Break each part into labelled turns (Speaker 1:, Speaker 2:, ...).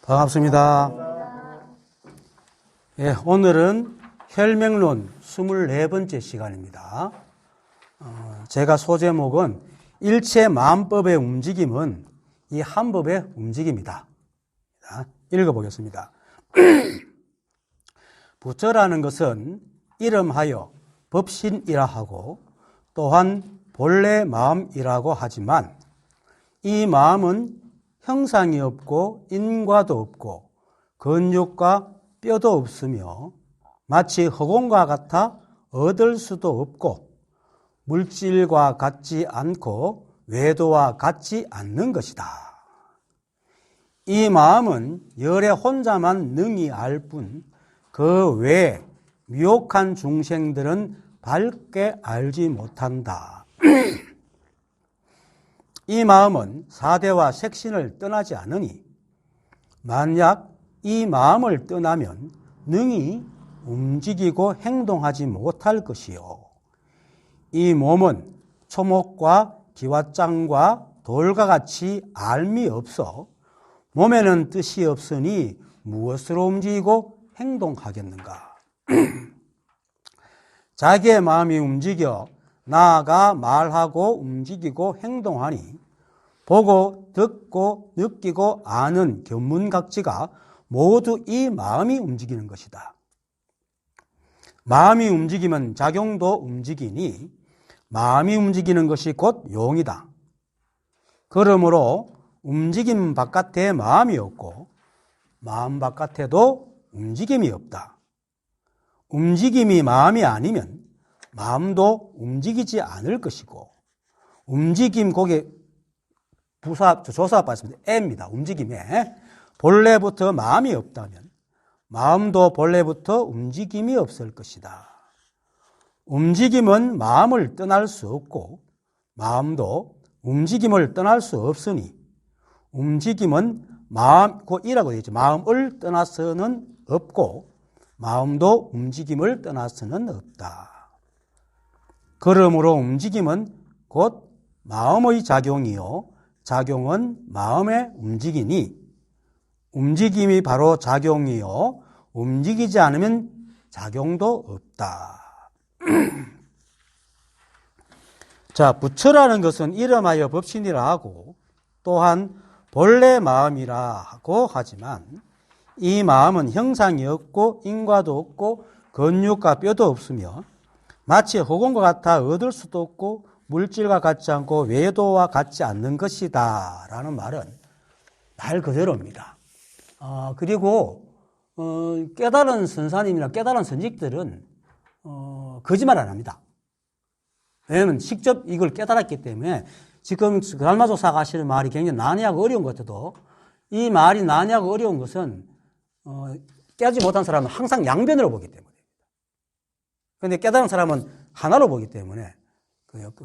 Speaker 1: 반갑습니다. 예, 오늘은 혈맥론 24번째 시간입니다. 제가 소제목은 일체 만법의 움직임은 이 한법의 움직임이다. 자, 읽어보겠습니다. 부처라는 것은 이름하여 법신이라 하고 또한 본래 마음이라고 하지만 이 마음은 형상이 없고 인과도 없고 근육과 뼈도 없으며 마치 허공과 같아 얻을 수도 없고 물질과 같지 않고 외도와 같지 않는 것이다. 이 마음은 열에 혼자만 능히 알 뿐 그 외에 미혹한 중생들은 밝게 알지 못한다. 이 마음은 사대와 색신을 떠나지 않으니 만약 이 마음을 떠나면 능히 움직이고 행동하지 못할 것이요. 이 몸은 초목과 기왓장과 돌과 같이 알미 없어 몸에는 뜻이 없으니 무엇으로 움직이고 행동하겠는가. 자기의 마음이 움직여 나아가 말하고 움직이고 행동하니 보고 듣고 느끼고 아는 견문각지가 모두 이 마음이 움직이는 것이다. 마음이 움직이면 작용도 움직이니 마음이 움직이는 것이 곧 용이다. 그러므로 움직임 바깥에 마음이 없고 마음 바깥에도 움직임이 없다. 움직임이 마음이 아니면 마음도 움직이지 않을 것이고 움직임 거기에 조사가 빠졌습니다. M입니다. 움직임에 본래부터 마음이 없다면 마음도 본래부터 움직임이 없을 것이다. 움직임은 마음을 떠날 수 없고 마음도 움직임을 떠날 수 없으니 움직임은 이라고 되어 있죠. 마음을 떠나서는 없고 마음도 움직임을 떠나서는 없다. 그러므로 움직임은 곧 마음의 작용이요 작용은 마음의 움직이니 움직임이 바로 작용이요 움직이지 않으면 작용도 없다. 자, 부처라는 것은 이름하여 법신이라 하고 또한 본래 마음이라고 하지만 이 마음은 형상이 없고 인과도 없고 근육과 뼈도 없으며 마치 허공과 같아 얻을 수도 없고 물질과 같지 않고 외도와 같지 않는 것이다 라는 말은 말 그대로입니다. 그리고 깨달은 선사님이나 깨달은 선직들은 거짓말 안 합니다. 왜냐하면 직접 이걸 깨달았기 때문에 지금 달마조사가 하시는 말이 굉장히 난해하고 어려운 것 같아도 이 말이 난해하고 어려운 것은 깨닫지 못한 사람은 항상 양변으로 보기 때문입니다. 그런데 깨달은 사람은 하나로 보기 때문에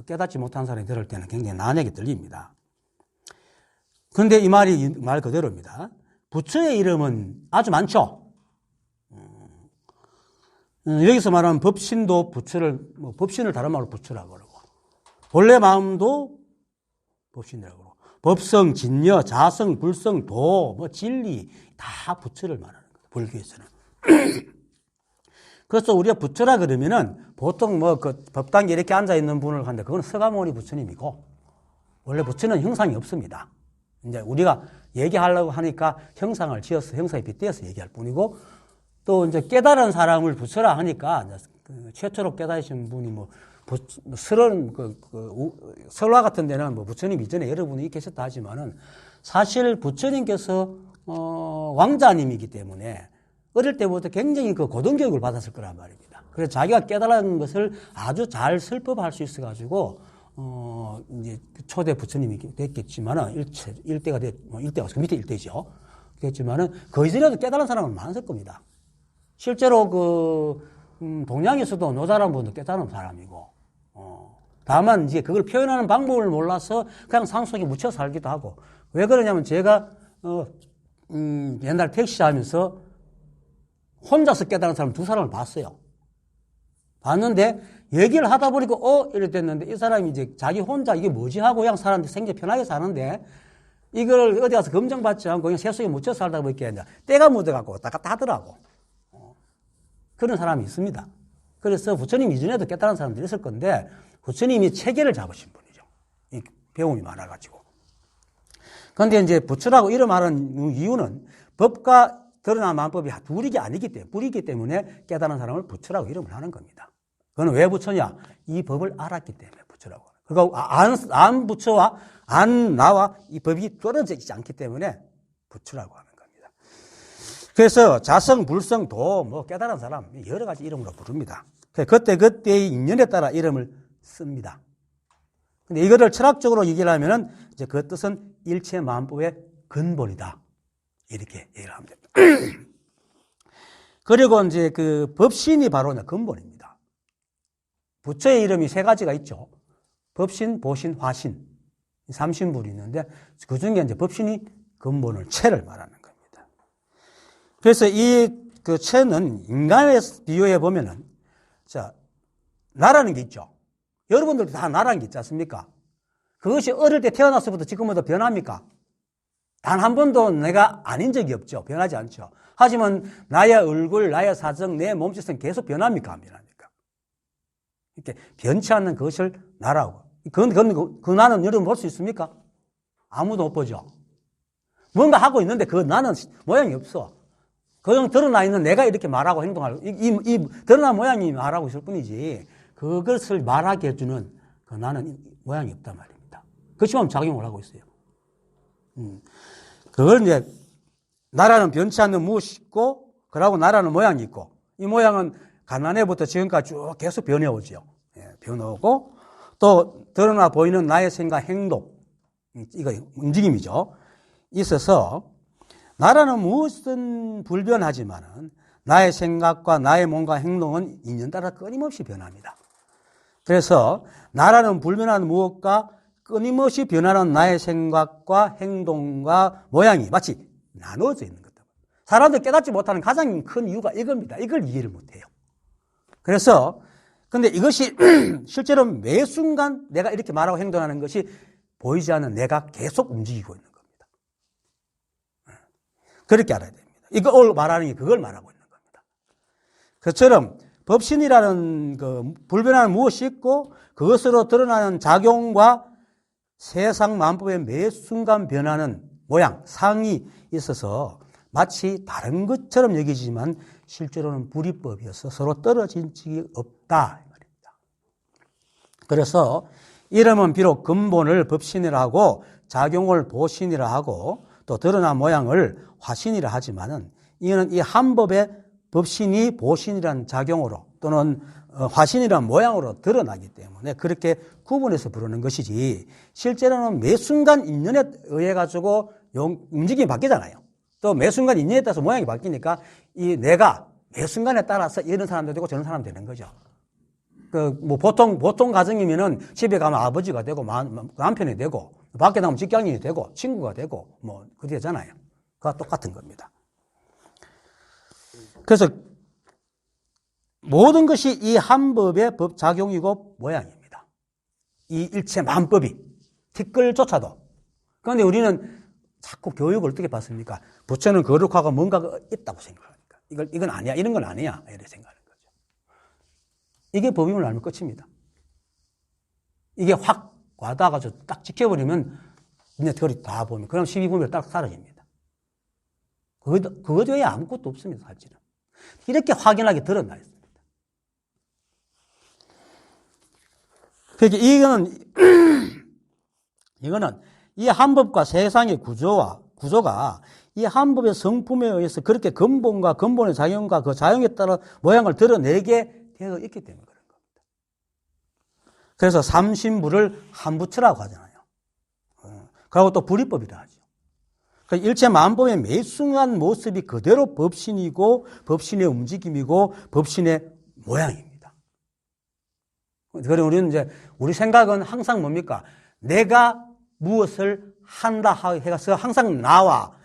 Speaker 1: 깨닫지 못한 사람이 들을 때는 굉장히 난해하게 들립니다. 그런데 이 말이 말 그대로입니다. 부처의 이름은 아주 많죠. 여기서 말하는 법신도 법신을 다른 말로 부처라고 그러고 본래 마음도 법신이라고 그러고 법성, 진여, 자성, 불성, 도, 진리 다 부처를 말하는 거예요. 불교에서는. 그래서 우리가 부처라 그러면은 보통 법당에 이렇게 앉아 있는 분을 하는데 그건 서가모니 부처님이고 원래 부처는 형상이 없습니다. 이제 우리가 얘기하려고 하니까 형상을 지어서 형상에 빗대어서 얘기할 뿐이고 또 이제 깨달은 사람을 부처라 하니까 최초로 깨달으신 분이 설화 같은 데는 부처님 이전에 여러분이 계셨다 하지만은 사실 부처님께서 왕자님이기 때문에 어릴 때부터 굉장히 고등교육을 받았을 거란 말입니다. 그래서 자기가 깨달은 것을 아주 잘 설법할 수 있어가지고 이제 초대 부처님이 됐겠지만은 일대가 그 밑에 일대죠. 됐지만은 그 이전에도 깨달은 사람은 많았을 겁니다. 실제로 동양에서도 노자라는 분도 깨달은 사람이고, 다만 이제 그걸 표현하는 방법을 몰라서 그냥 상속에 묻혀 살기도 하고, 왜 그러냐면 제가, 옛날 택시 하면서 혼자서 깨달은 사람 2사람을 봤어요. 봤는데, 얘기를 하다 보니까, 이래 됐는데, 이 사람이 이제 자기 혼자 이게 뭐지 하고 그냥 사는데 생계 편하게 사는데, 이걸 어디 가서 검증받지 않고 그냥 세속에 묻혀 살다 보니까 때가 묻어갖고 왔다 갔다 하더라고. 그런 사람이 있습니다. 그래서 부처님 이전에도 깨달은 사람들이 있을 건데 부처님이 체계를 잡으신 분이죠. 이 배움이 많아가지고. 그런데 이제 부처라고 이름하는 이유는 법과 드러난 만법이 둘이 아니기 때문에 깨달은 사람을 부처라고 이름을 하는 겁니다. 그건 왜 부처냐? 이 법을 알았기 때문에 부처라고. 그리고 안 부처와 안 나와 이 법이 떨어져 있지 않기 때문에 부처라고 하는 겁니다. 그래서 자성, 불성, 도, 뭐 깨달은 사람 여러 가지 이름으로 부릅니다. 그때의 인연에 따라 이름을 씁니다. 근데 이거를 철학적으로 얘기를 하면은 이제 그 뜻은 일체 만법의 근본이다. 이렇게 얘기를 하면 됩니다. 그리고 이제 그 법신이 바로 근본입니다. 부처의 이름이 세 가지가 있죠. 법신, 보신, 화신. 삼신불이 있는데 그 중에 이제 법신이 근본을 체를 말하는 겁니다. 그래서 이 그 체는 인간에 비유해 보면은 자, 나라는 게 있죠. 여러분들도 다 나라는 게 있지 않습니까? 그것이 어릴 때 태어나서부터 지금부터 변합니까? 단 한 번도 내가 아닌 적이 없죠. 변하지 않죠. 하지만 나의 얼굴, 나의 사정, 내 몸짓은 계속 변합니까? 안 변합니까? 이렇게 변치 않는 그것을 나라고. 그 나는 여러분 볼 수 있습니까? 아무도 못 보죠. 뭔가 하고 있는데 그 나는 모양이 없어. 그냥 드러나 있는 내가 이렇게 말하고 행동하고, 이 드러난 모양이 말하고 있을 뿐이지, 그것을 말하게 해주는 그 나는 모양이 없단 말입니다. 그렇지만 작용을 하고 있어요. 그걸 이제, 나라는 변치 않는 무엇이 있고, 그러고 나라는 모양이 있고, 이 모양은 가난해부터 지금까지 쭉 계속 변해오죠. 예, 변해오고, 또 드러나 보이는 나의 생각, 행동, 이거 움직임이죠. 있어서, 나라는 무엇은 불변하지만은 나의 생각과 나의 몸과 행동은 인연 따라 끊임없이 변합니다. 그래서 나라는 불변한 무엇과 끊임없이 변하는 나의 생각과 행동과 모양이 마치 나누어져 있는 것들. 사람들 깨닫지 못하는 가장 큰 이유가 이겁니다. 이걸 이해를 못해요. 그래서 근데 이것이 실제로 매 순간 내가 이렇게 말하고 행동하는 것이 보이지 않는 내가 계속 움직이고 있는 겁니다. 그렇게 알아야 됩니다. 이걸 말하는 게 그걸 말하고 있는 겁니다. 그처럼 법신이라는 그 불변한 무엇이 있고 그것으로 드러나는 작용과 세상 만법의 매 순간 변하는 모양, 상이 있어서 마치 다른 것처럼 여기지만 실제로는 불이법이어서 서로 떨어진 적이 없다. 이 말입니다. 그래서 이름은 비록 근본을 법신이라 하고 작용을 보신이라 하고 또 드러난 모양을 화신이라 하지만은 이는 이 한 법의 법신이 보신이라는 작용으로 또는 화신이라는 모양으로 드러나기 때문에 그렇게 구분해서 부르는 것이지 실제로는 매 순간 인연에 의해 가지고 움직임이 바뀌잖아요. 또 매 순간 인연에 따라서 모양이 바뀌니까 이 내가 매 순간에 따라서 이런 사람도 되고 저런 사람 되는 거죠. 뭐 보통 가정이면은 집에 가면 아버지가 되고 남편이 되고 밖에 나가면 직장인이 되고 친구가 되고 뭐 그렇게 되잖아요. 그와 똑같은 겁니다. 그래서 모든 것이 이 한 법의 법 작용이고 모양입니다. 이 일체 만법이 티끌조차도. 그런데 우리는 자꾸 교육을 어떻게 받습니까? 부처는 거룩하고 뭔가가 있다고 생각하니까 이건 아니야, 이런 건 아니야 이렇게 생각하는 거죠. 이게 법임을 알면 끝입니다. 이게 확 와닿아가지고 딱 지켜버리면 그냥 털이 다 보면 그럼 12분별 딱 사라집니다. 그것 외에 아무것도 없습니다, 사실은. 이렇게 확연하게 드러나 있습니다. 그러니까 이거는 이 한 법과 세상의 구조가 이 한 법의 성품에 의해서 그렇게 근본과 근본의 작용과 그 작용에 따라 모양을 드러내게 되어 있기 때문에 그런 겁니다. 그래서 삼신불을 한부처라고 하잖아요. 그리고 또 불이법이라 하죠. 그러니까 일체 만법의 매 순간 모습이 그대로 법신이고 법신의 움직임이고 법신의 모양입니다. 그래서 우리는 이제 우리 생각은 항상 뭡니까? 내가 무엇을 한다 해서 항상 나와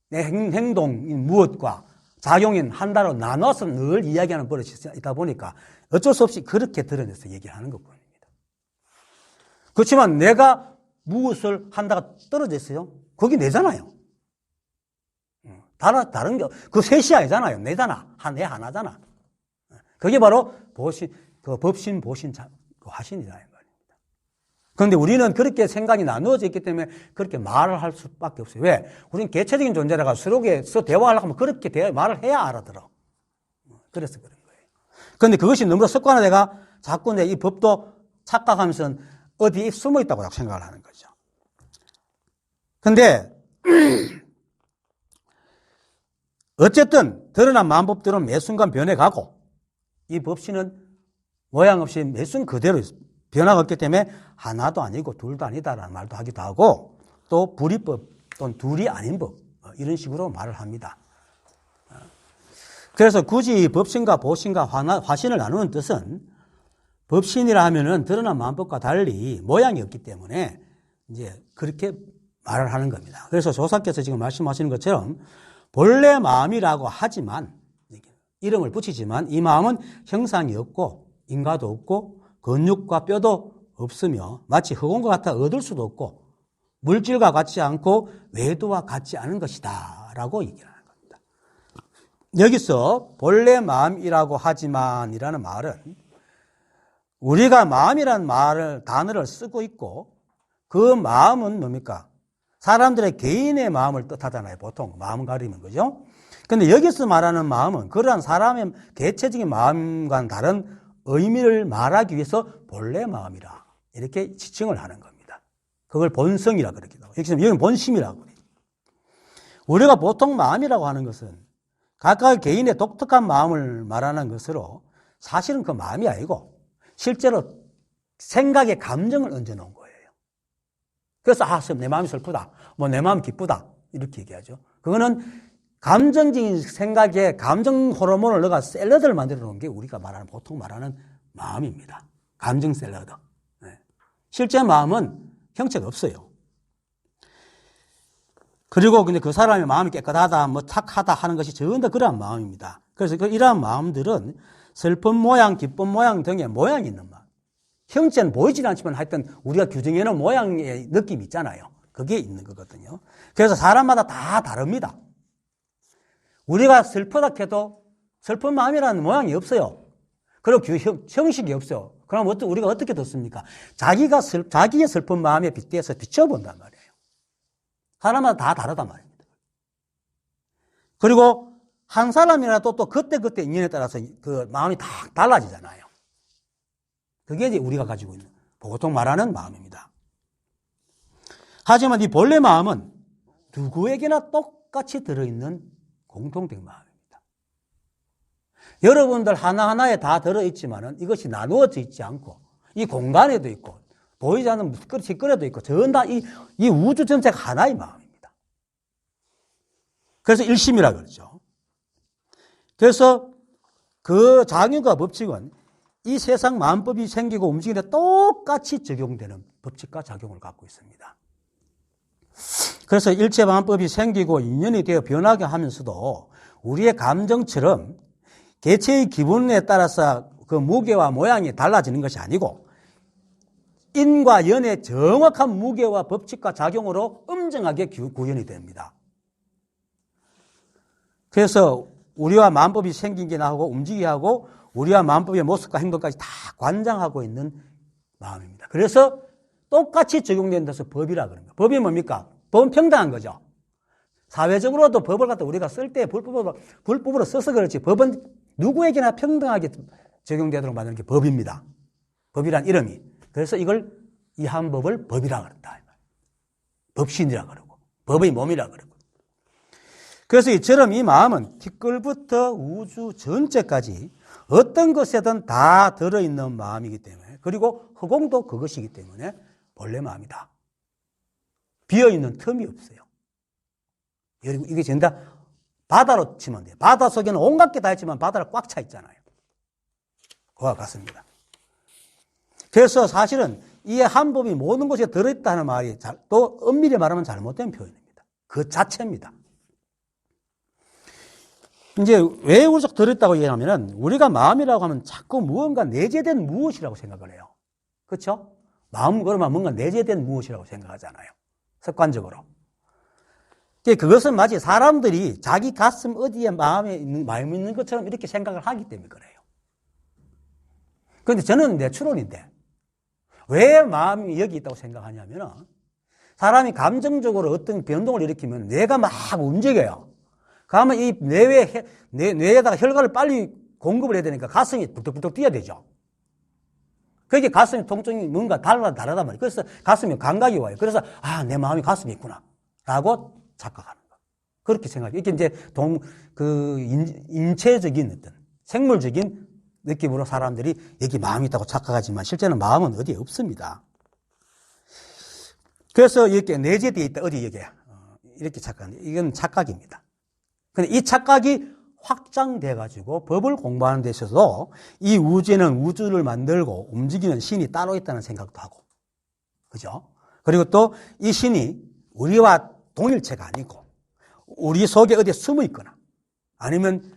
Speaker 1: 내 행동인 무엇과 작용인 한다로 나눠서 늘 이야기하는 버릇이 있다 보니까 어쩔 수 없이 그렇게 드러내서 얘기하는 것뿐입니다. 그렇지만 내가 무엇을 한다가 떨어져 있어요? 그게 내잖아요. 다른 게, 그 셋이 아니잖아요. 내잖아. 내 하나잖아. 그게 바로 법신, 보신, 화신이다. 이 말입니다. 그런데 우리는 그렇게 생각이 나누어져 있기 때문에 그렇게 말을 할 수밖에 없어요. 왜? 우리는 개체적인 존재라가 서로 대화하려고 하면 그렇게 말을 해야 알아들어. 그래서 그런 거예요. 그런데 그것이 너무나 습관화돼가 자꾸 이 법도 착각하면서 어디에 숨어 있다고 생각을 하는 거죠. 근데, 어쨌든 드러난 마음법들은 매 순간 변해가고 이 법신은 모양 없이 매 순간 그대로 변화가 없기 때문에 하나도 아니고 둘도 아니다라는 말도 하기도 하고 또 불이법 또는 둘이 아닌 법 이런 식으로 말을 합니다. 그래서 굳이 법신과 보신과 화신을 나누는 뜻은 법신이라 하면은 드러난 마음법과 달리 모양이 없기 때문에 이제 그렇게 말을 하는 겁니다. 그래서 조사께서 지금 말씀하시는 것처럼 본래 마음이라고 하지만 이름을 붙이지만 이 마음은 형상이 없고 인과도 없고 근육과 뼈도 없으며 마치 흑원과 같아 얻을 수도 없고 물질과 같지 않고 외도와 같지 않은 것이다 라고 얘기하는 겁니다. 여기서 본래 마음이라고 하지만이라는 말은 우리가 마음이라는 단어를 쓰고 있고 그 마음은 뭡니까? 사람들의 개인의 마음을 뜻하잖아요. 보통 마음 가리면 그죠? 근데 여기서 말하는 마음은 그러한 사람의 개체적인 마음과는 다른 의미를 말하기 위해서 본래 마음이라 이렇게 지칭을 하는 겁니다. 그걸 본성이라 그러기도 하고 여기는 본심이라고 그래요. 우리가 보통 마음이라고 하는 것은 각각 개인의 독특한 마음을 말하는 것으로 사실은 그 마음이 아니고 실제로 생각에 감정을 얹어놓은 거예요. 그래서 내 마음이 슬프다, 내 마음이 기쁘다 이렇게 얘기하죠. 그거는 감정적인 생각에 감정 호르몬을 넣어가 샐러드를 만들어 놓은 게 우리가 보통 말하는 마음입니다. 감정 샐러드. 네. 실제 마음은 형체가 없어요. 그리고 근데 그 사람의 마음이 깨끗하다, 착하다 하는 것이 전부 다 그러한 마음입니다. 그래서 이러한 마음들은 슬픈 모양, 기쁜 모양 등의 모양이 있는 마음. 형체는 보이지는 않지만 하여튼 우리가 규정해놓은 모양의 느낌이 있잖아요. 그게 있는 거거든요. 그래서 사람마다 다 다릅니다. 우리가 슬프다 해도 슬픈 마음이라는 모양이 없어요. 그리고 형식이 없어요. 그럼 우리가 어떻게 듣습니까? 자기의 슬픈 마음에 빗대서 비춰본단 말이에요. 사람마다 다 다르단 말입니다. 그리고 한 사람이라도 또 그때그때 인연에 따라서 그 마음이 다 달라지잖아요. 그게 이제 우리가 가지고 있는 보통 말하는 마음입니다. 하지만 이 본래 마음은 누구에게나 똑같이 들어있는 공통된 마음입니다. 여러분들 하나하나에 다 들어있지만은 이것이 나누어져 있지 않고 이 공간에도 있고 보이지 않는 시끌에도 있고 전 다 이 우주 전체가 하나의 마음입니다. 그래서 일심이라 그러죠. 그래서 그 작용과 법칙은 이 세상 마음법이 생기고 움직이는데 똑같이 적용되는 법칙과 작용을 갖고 있습니다. 그래서 일체 마음법이 생기고 인연이 되어 변하게 하면서도 우리의 감정처럼 개체의 기분에 따라서 그 무게와 모양이 달라지는 것이 아니고 인과 연의 정확한 무게와 법칙과 작용으로 엄정하게 구현이 됩니다. 그래서 우리와 마음법이 생기게 하고 움직이게 하고 우리와 마음법의 모습과 행동까지 다 관장하고 있는 마음입니다. 그래서 똑같이 적용된다서 법이라 그럽니다. 법이 뭡니까? 법은 평등한 거죠. 사회적으로도 법을 갖다 우리가 쓸 때 불법으로 써서 그렇지 법은 누구에게나 평등하게 적용되도록 만드는 게 법입니다. 법이란 이름이. 그래서 이 한 법을 법이라 그런다. 법신이라 그러고 법의 몸이라 그러고. 그래서 이처럼 이 마음은 티끌부터 우주 전체까지 어떤 것에든 다 들어있는 마음이기 때문에 그리고 허공도 그것이기 때문에 본래 마음이다. 비어있는 틈이 없어요. 이게 전부 다 바다로 치면 돼요. 바다 속에는 온갖 게 다 있지만 바다를 꽉 차 있잖아요. 그와 같습니다. 그래서 사실은 이 한 법이 모든 곳에 들어있다는 말이 또 엄밀히 말하면 잘못된 표현입니다. 그 자체입니다. 이제 왜 우리가 들었다고 얘기하면은 우리가 마음이라고 하면 자꾸 무언가 내재된 무엇이라고 생각을 해요. 그렇죠? 마음 그러면 뭔가 내재된 무엇이라고 생각하잖아요. 습관적으로. 그것은 마치 사람들이 자기 가슴 어디에 마음이 있는 것처럼 이렇게 생각을 하기 때문에 그래요. 그런데 저는 내 추론인데 왜 마음이 여기 있다고 생각하냐면 사람이 감정적으로 어떤 변동을 일으키면 뇌가 막 움직여요. 그러면 이 뇌에다가 혈관을 빨리 공급을 해야 되니까 가슴이 부쩍부쩍 뛰어야 되죠. 그게 가슴 통증이 뭔가 다르단 말이에요. 그래서 가슴에 감각이 와요. 그래서 내 마음이 가슴에 있구나 라고 착각하는 거. 그렇게 생각해요. 이게 이제 인체적인 어떤 생물적인 느낌으로 사람들이 여기 마음이 있다고 착각하지만 실제는 마음은 어디에 없습니다. 그래서 이렇게 내재되어 있다. 어디 여기에 이렇게 착각하는데 이건 착각입니다. 근데 이 착각이 확장돼 가지고 법을 공부하는 데 있어서도 이 우주에는 우주를 만들고 움직이는 신이 따로 있다는 생각도 하고, 그죠? 그리고 또 이 신이 우리와 동일체가 아니고 우리 속에 어디에 숨어 있거나 아니면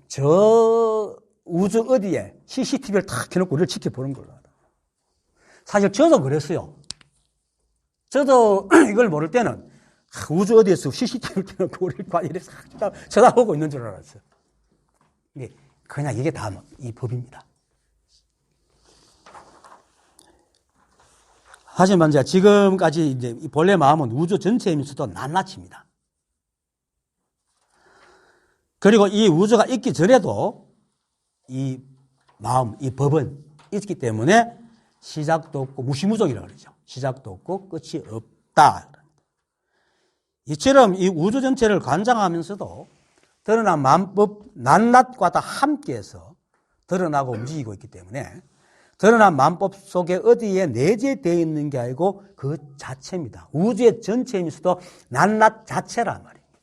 Speaker 1: 저 우주 어디에 CCTV를 탁 켜놓고 우리를 지켜보는 걸로 하다. 사실 저도 그랬어요. 저도 이걸 모를 때는 우주 어디에서 CCTV를 켜놓고 우리를 이렇게 쳐다보고 있는 줄 알았어요. 그냥 이게 다 이 법입니다. 하지만 이제 지금까지 이제 본래 마음은 우주 전체이면서도 낱낱입니다. 그리고 이 우주가 있기 전에도 이 마음, 이 법은 있기 때문에 시작도 없고 무시무적이라고 그러죠. 시작도 없고 끝이 없다. 이처럼 이 우주 전체를 관장하면서도 드러난 만법 낱낱과 다 함께해서 드러나고 움직이고 있기 때문에 드러난 만법 속에 어디에 내재되어 있는 게 아니고 그 자체입니다. 우주의 전체이면서도 낱낱 자체란 말입니다.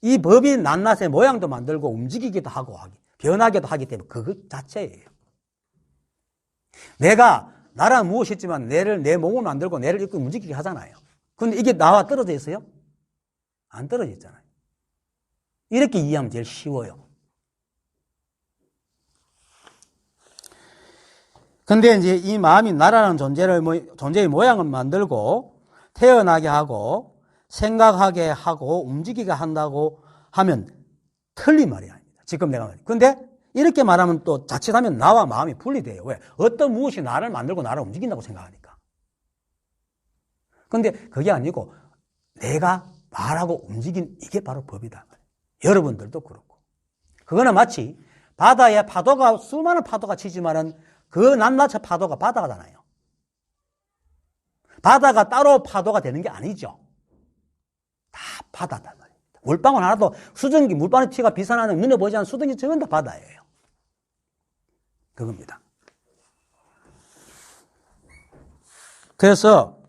Speaker 1: 이 법이 낱낱의 모양도 만들고 움직이기도 하고 변하기도 하기 때문에 그 자체예요. 내가 나란 무엇이지만 내 몸을 만들고 뇌를 입고 움직이게 하잖아요. 그런데 이게 나와 떨어져 있어요? 안 떨어져 있잖아요. 이렇게 이해하면 제일 쉬워요. 근데 이제 이 마음이 나라는 존재의 모양을 만들고 태어나게 하고 생각하게 하고 움직이게 한다고 하면 틀린 말이 아닙니다. 지금 내가 말이에요. 근데 이렇게 말하면 또 자칫하면 나와 마음이 분리돼요. 왜? 어떤 무엇이 나를 만들고 나를 움직인다고 생각하니까. 근데 그게 아니고 내가 말하고 움직인 이게 바로 법이다. 여러분들도 그렇고. 그거는 마치 바다에 수많은 파도가 치지만은 그 낱낱의 파도가 바다가잖아요. 바다가 따로 파도가 되는 게 아니죠. 다 바다다 말입니다. 물방울 하나도 수증기, 물방울 티가 비산하는 눈에 보이지 않는 수증기 전부 다 바다예요. 그겁니다. 그래서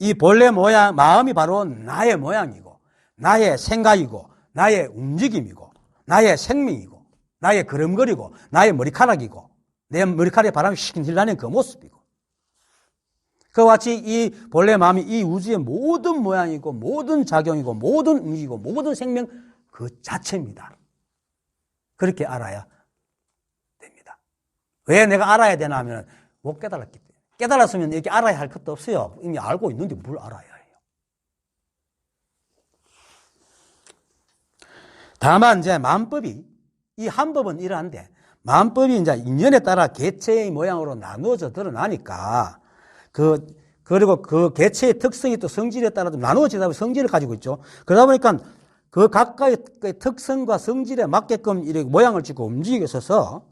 Speaker 1: 이 본래 모양, 마음이 바로 나의 모양이고, 나의 생각이고, 나의 움직임이고, 나의 생명이고, 나의 걸음걸이고, 나의 머리카락이고, 내 머리카락에 바람이 휙 힐라는 그 모습이고. 그와 같이 이 본래 마음이 이 우주의 모든 모양이고, 모든 작용이고, 모든 움직이고, 모든 생명 그 자체입니다. 그렇게 알아야 됩니다. 왜 내가 알아야 되나 하면 못 깨달았기 때문에. 깨달았으면 이렇게 알아야 할 것도 없어요. 이미 알고 있는데 뭘 알아야 해요. 다만 이제 만법이 이 한 법은 이러한데 만법이 이제 인연에 따라 개체의 모양으로 나누어져 드러나니까 그리고 그 개체의 특성이 또 성질에 따라 나누어지다 보니 성질을 가지고 있죠. 그러다 보니까 그 각각의 특성과 성질에 맞게끔 이렇게 모양을 짓고 움직이고 있어서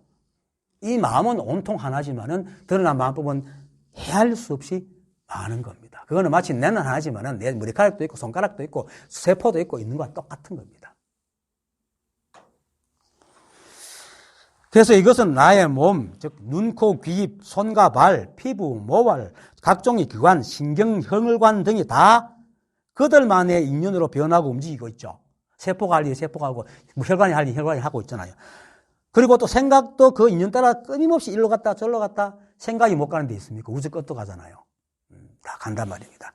Speaker 1: 이 마음은 온통 하나지만은 드러난 마음법은 헤아릴 수 없이 많은 겁니다. 그거는 마치 내는 하나지만은 내 머리카락도 있고 손가락도 있고 세포도 있고 있는 것과 똑같은 겁니다. 그래서 이것은 나의 몸, 즉 눈, 코, 귀, 손과 발, 피부, 모발, 각종의 기관, 신경, 혈관 등이 다 그들만의 인연으로 변하고 움직이고 있죠. 세포가 할 일 세포가 하고 혈관이 할 일 혈관이 하고 있잖아요. 그리고 또 생각도 그 인연 따라 끊임없이 일로 갔다 저로 갔다 생각이 못 가는 데 있습니까? 우주 끝도 가잖아요. 다 간단 말입니다.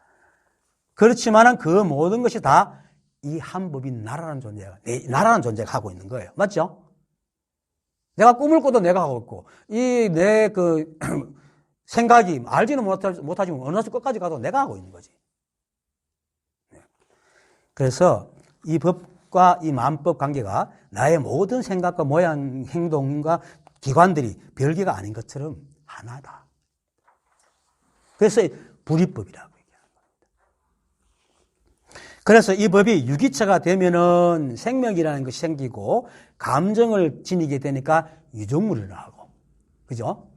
Speaker 1: 그렇지만은 그 모든 것이 다 이 한 법인 나라는 존재가 하고 있는 거예요. 맞죠? 내가 꿈을 꿔도 내가 하고 있고, 내 생각이 알지는 못하지만 어느 날 끝까지 가도 내가 하고 있는 거지. 그래서 이 법과 이 마음법 관계가 나의 모든 생각과 모양, 행동과 기관들이 별개가 아닌 것처럼 하나다. 그래서 불이법이라고 얘기하는 겁니다. 그래서 이 법이 유기체가 되면은 생명이라는 것이 생기고 감정을 지니게 되니까 유정물이라고 하고, 그죠?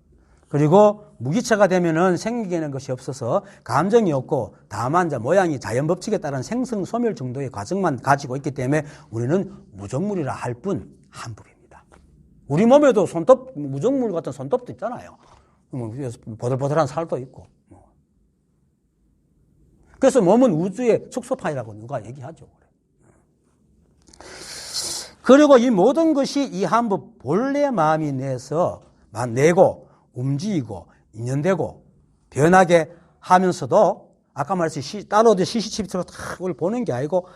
Speaker 1: 그리고 무기체가 되면은 생기는 것이 없어서 감정이 없고 다만 모양이 자연 법칙에 따른 생성 소멸 정도의 과정만 가지고 있기 때문에 우리는 무정물이라 할 뿐 한 법입니다. 우리 몸에도 손톱, 무정물 같은 손톱도 있잖아요. 보들보들한 살도 있고. 그래서 몸은 우주의 축소판이라고 누가 얘기하죠. 그리고 이 모든 것이 이 한 법 본래 마음이 내고 움직이고 인연되고 변하게 하면서도 아까 말했듯이 따로 CCTV로 그걸 보는 게 아니고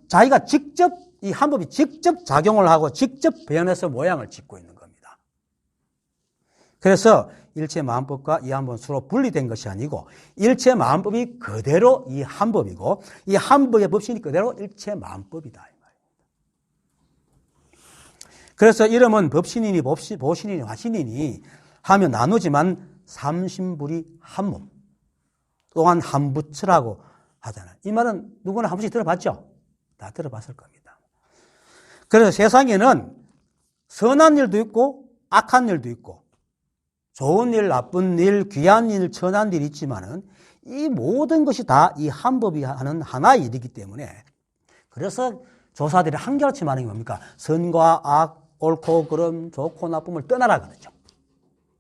Speaker 1: 자기가 직접 이 한 법이 직접 작용을 하고 직접 변해서 모양을 짓고 있는 겁니다. 그래서 일체 마음법과 이 한 법은 서로 분리된 것이 아니고 일체 마음법이 그대로 이 한 법이고 이 한 법의 법신이 그대로 일체 마음법이다. 그래서 이름은 법신이니 보신이니 화신이니 하며 나누지만 삼신불이 한 몸 또한 한 부처라고 하잖아요. 이 말은 누구나 한 번씩 들어봤죠? 다 들어봤을 겁니다. 그래서 세상에는 선한 일도 있고 악한 일도 있고 좋은 일, 나쁜 일, 귀한 일, 천한 일이 있지만은 이 모든 것이 다 이 한 법이 하는 하나의 일이기 때문에 그래서 조사들이 한결같이 말하는 게 뭡니까? 선과 악, 옳고 그름, 좋고 나쁨을 떠나라 그러죠.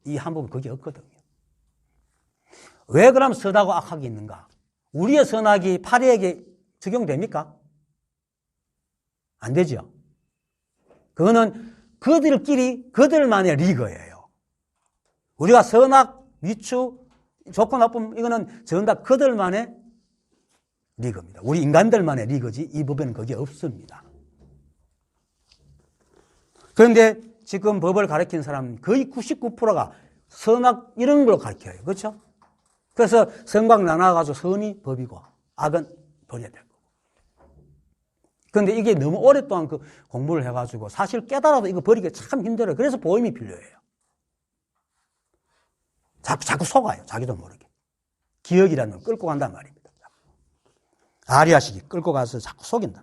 Speaker 1: 이 한 법은 그게 없거든요. 왜 그럼 선하고 악하게 있는가? 우리의 선악이 파리에게 적용됩니까? 안 되죠. 그거는 그들끼리 그들만의 리거예요. 우리가 선악, 위추, 좋고 나쁨 이거는 전부 다 그들만의 리거입니다. 우리 인간들만의 리거지 이 법에는 그게 없습니다. 그런데 지금 법을 가르치는 사람은 거의 99%가 선악 이런 걸 가르쳐요. 그렇죠? 그래서 선각 나눠가지고 선이 법이고 악은 버려야 되고. 그런데 이게 너무 오랫동안 그 공부를 해가지고 사실 깨달아도 이거 버리기 참 힘들어요. 그래서 보험이 필요해요. 자꾸 속아요. 자기도 모르게. 기억이라는 걸 끌고 간단 말입니다. 아리아식이 끌고 가서 자꾸 속인다.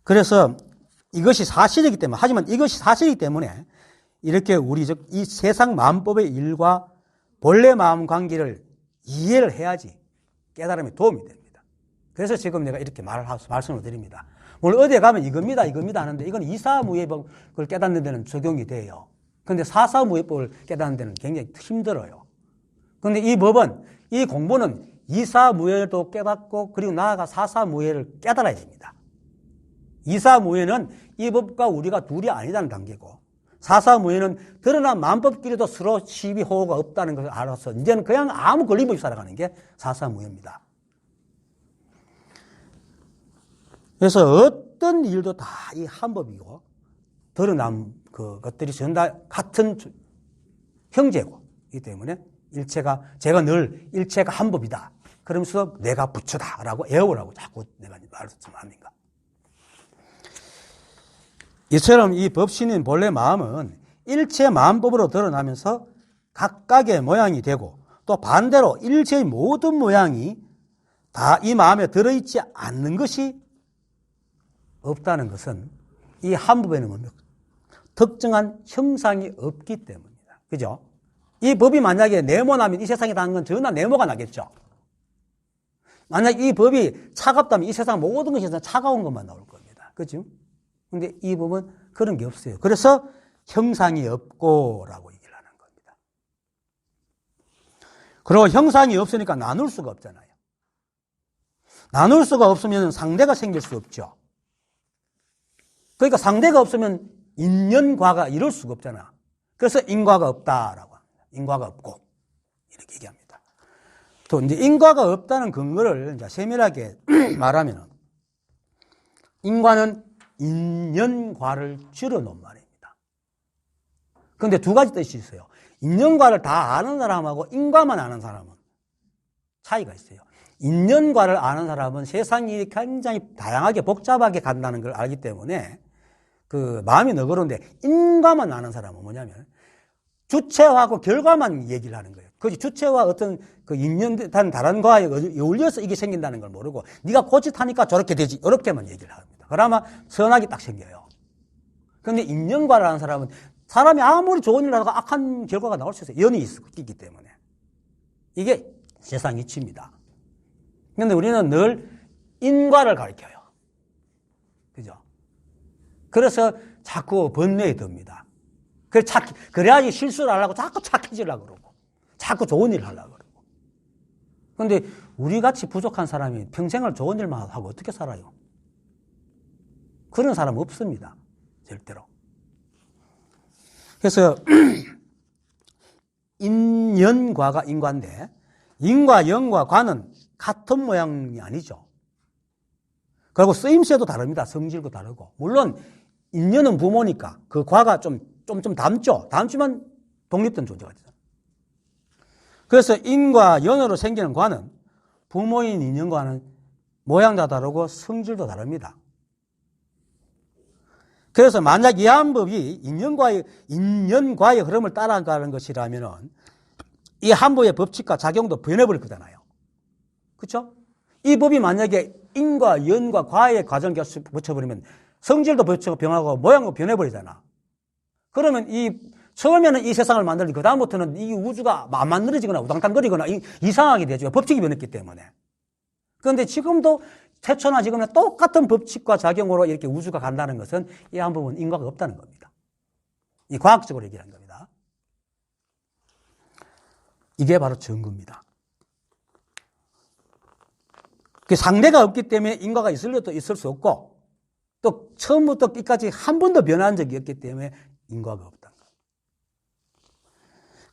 Speaker 1: 그래서 이것이 사실이기 때문에, 하지만 이것이 사실이기 때문에 이렇게 이 세상 마음법의 일과 본래 마음 관계를 이해를 해야지 깨달음에 도움이 됩니다. 그래서 지금 내가 이렇게 말씀을 드립니다. 물론 어디에 가면 이겁니다 하는데 이건 이사무예법을 깨닫는 데는 적용이 돼요. 그런데 사사무예법을 깨닫는 데는 굉장히 힘들어요. 그런데 이 법은, 이 공부는 이사무예도 깨닫고 그리고 나아가 사사무예를 깨달아야 됩니다. 이사무예는 이 법과 우리가 둘이 아니다는 단계고 사사무예는 드러난 마음법끼리도 서로 시비 호호가 없다는 것을 알아서 이제는 그냥 아무 걸림 없이 살아가는 게 사사무예입니다. 그래서 어떤 일도 다 이 한 법이고 드러난 것들이 전부 다 같은 형제고 이 때문에 제가 늘 일체가 한 법이다. 그러면서 내가 부처다라고 애호라고 자꾸 내가 말씀합니다. 이처럼 이 법신인 본래 마음은 일체 마음법으로 드러나면서 각각의 모양이 되고 또 반대로 일체의 모든 모양이 다 이 마음에 들어있지 않는 것이 없다는 것은 이 한 법에는 뭡니까? 특정한 형상이 없기 때문입니다. 그죠? 이 법이 만약에 네모나면 이 세상에 닿는 건 전부 네모가 나겠죠. 만약 이 법이 차갑다면 이 세상 모든 것이 차가운 것만 나올 겁니다. 그죠? 근데 이 법은 그런 게 없어요. 그래서 형상이 없고라고 얘기를 하는 겁니다. 그리고 형상이 없으니까 나눌 수가 없잖아요. 나눌 수가 없으면 상대가 생길 수 없죠. 그러니까 상대가 없으면 인연과가 이룰 수가 없잖아. 그래서 인과가 없다라고 합니다. 인과가 없고 이렇게 얘기합니다. 또 이제 인과가 없다는 근거를 이제 세밀하게 말하면 인과는 인연과를 줄여놓은 말입니다. 그런데 두 가지 뜻이 있어요. 인연과를 다 아는 사람하고 인과만 아는 사람은 차이가 있어요. 인연과를 아는 사람은 세상이 굉장히 다양하게 복잡하게 간다는 걸 알기 때문에 그 마음이 너그러운데, 인과만 아는 사람은 뭐냐면 주체하고 결과만 얘기를 하는 거예요. 그 주체와 어떤 그 인연한 다른 과에 어울려서 이게 생긴다는 걸 모르고 네가 고짓하니까 저렇게 되지, 이렇게만 얘기를 합니다. 그러면 선악이 딱 생겨요. 그런데 인연과를 아는 사람은 사람이 아무리 좋은 일을 하다가 악한 결과가 나올 수 있어요. 연이 있기 때문에. 이게 세상 이치입니다. 그런데 우리는 늘 인과를 가르쳐요. 그죠? 그래서 자꾸 번뇌에 듭니다. 그래야지 실수를 하려고 자꾸 착해지려고 그러고, 자꾸 좋은 일을 하려고 그러고. 그런데 우리 같이 부족한 사람이 평생을 좋은 일만 하고 어떻게 살아요? 그런 사람 없습니다. 절대로. 그래서 인연과가 인과인데, 인과, 영과, 과는 같은 모양이 아니죠. 그리고 쓰임새도 다릅니다. 성질도 다르고. 물론 인연은 부모니까 그 과가 좀 닮죠. 닮지만 독립된 존재가 되죠. 그래서 인과 연으로 생기는 과는 부모인 인연과는 모양도 다르고 성질도 다릅니다. 그래서 만약 이 한법이 인연과의 흐름을 따라가는 것이라면 이 한법의 법칙과 작용도 변해버릴 거잖아요. 그렇죠? 이 법이 만약에 인과 연과 과의 과정 붙여버리면 성질도 변하고 모양도 변해버리잖아. 그러면 처음에는 이 세상을 만들고 그 다음부터는 이 우주가 안 만들어지거나 우당탕거리거나 이상하게 되죠. 법칙이 변했기 때문에. 그런데 지금도 태초나 지금은 똑같은 법칙과 작용으로 이렇게 우주가 간다는 것은 이 한법은 인과가 없다는 겁니다. 이 과학적으로 얘기하는 겁니다. 이게 바로 증거입니다. 그 상대가 없기 때문에 인과가 있을 수 없고, 또 처음부터 끝까지 한 번도 변한 적이 없기 때문에 인과가 없다는 거예요.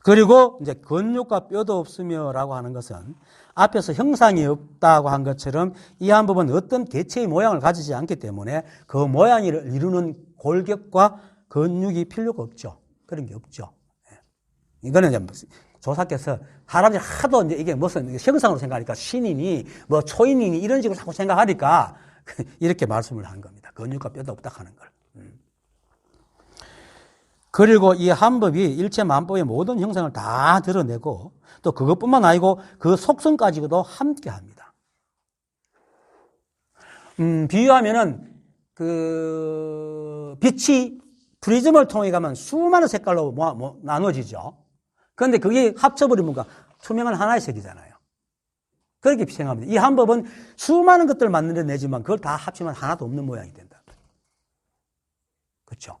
Speaker 1: 그리고 이제 근육과 뼈도 없으며라고 하는 것은 앞에서 형상이 없다고 한 것처럼 이 한법은 어떤 개체의 모양을 가지지 않기 때문에 그 모양을 이루는 골격과 근육이 필요가 없죠. 그런 게 없죠. 이거는 이제 조사께서 사람들이 하도 이제 이게 무슨 형상으로 생각하니까 신이니 뭐 초인이니 이런 식으로 자꾸 생각하니까 이렇게 말씀을 한 겁니다. 근육과 뼈도 없다 하는 걸. 그리고 이 한법이 일체 만법의 모든 형상을 다 드러내고 또 그것뿐만 아니고 그 속성까지도 함께 합니다. 비유하면은 그 빛이 프리즘을 통해 가면 수많은 색깔로 나눠지죠. 그런데 그게 합쳐버리면 투명한 하나의 색이잖아요. 그렇게 생각합니다. 이 한법은 수많은 것들을 만들어내지만 그걸 다 합치면 하나도 없는 모양이 된다. 그렇죠?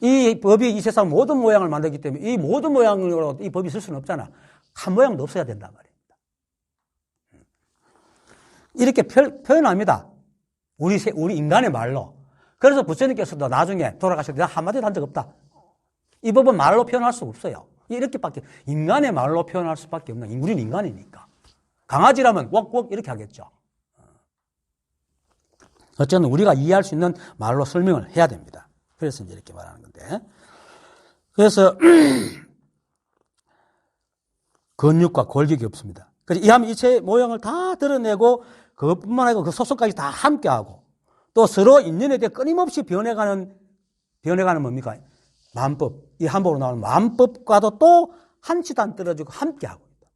Speaker 1: 이 법이 이 세상 모든 모양을 만들기 때문에 이 모든 모양으로 이 법이 있을 수는 없잖아. 한 모양도 없어야 된단 말입니다. 이렇게 표현합니다. 우리 인간의 말로. 그래서 부처님께서도 나중에 돌아가실 때 한마디도 한 적 없다. 이 법은 말로 표현할 수 없어요. 이렇게밖에, 인간의 말로 표현할 수밖에 없는, 우리는 인간이니까. 강아지라면 웍웍 이렇게 하겠죠. 어쨌든 우리가 이해할 수 있는 말로 설명을 해야 됩니다. 그래서 이제 이렇게 말하는 건데. 그래서 근육과 골격이 없습니다. 그래서 이 하면 이체 모양을 다 드러내고 그것뿐만 아니고 그 속성까지 다 함께하고 또 서로 인연에 대해 끊임없이 변해가는 뭡니까? 만법, 이 한법으로 나오는 만법과도 또 한치도 안 떨어지고 함께하고 있다.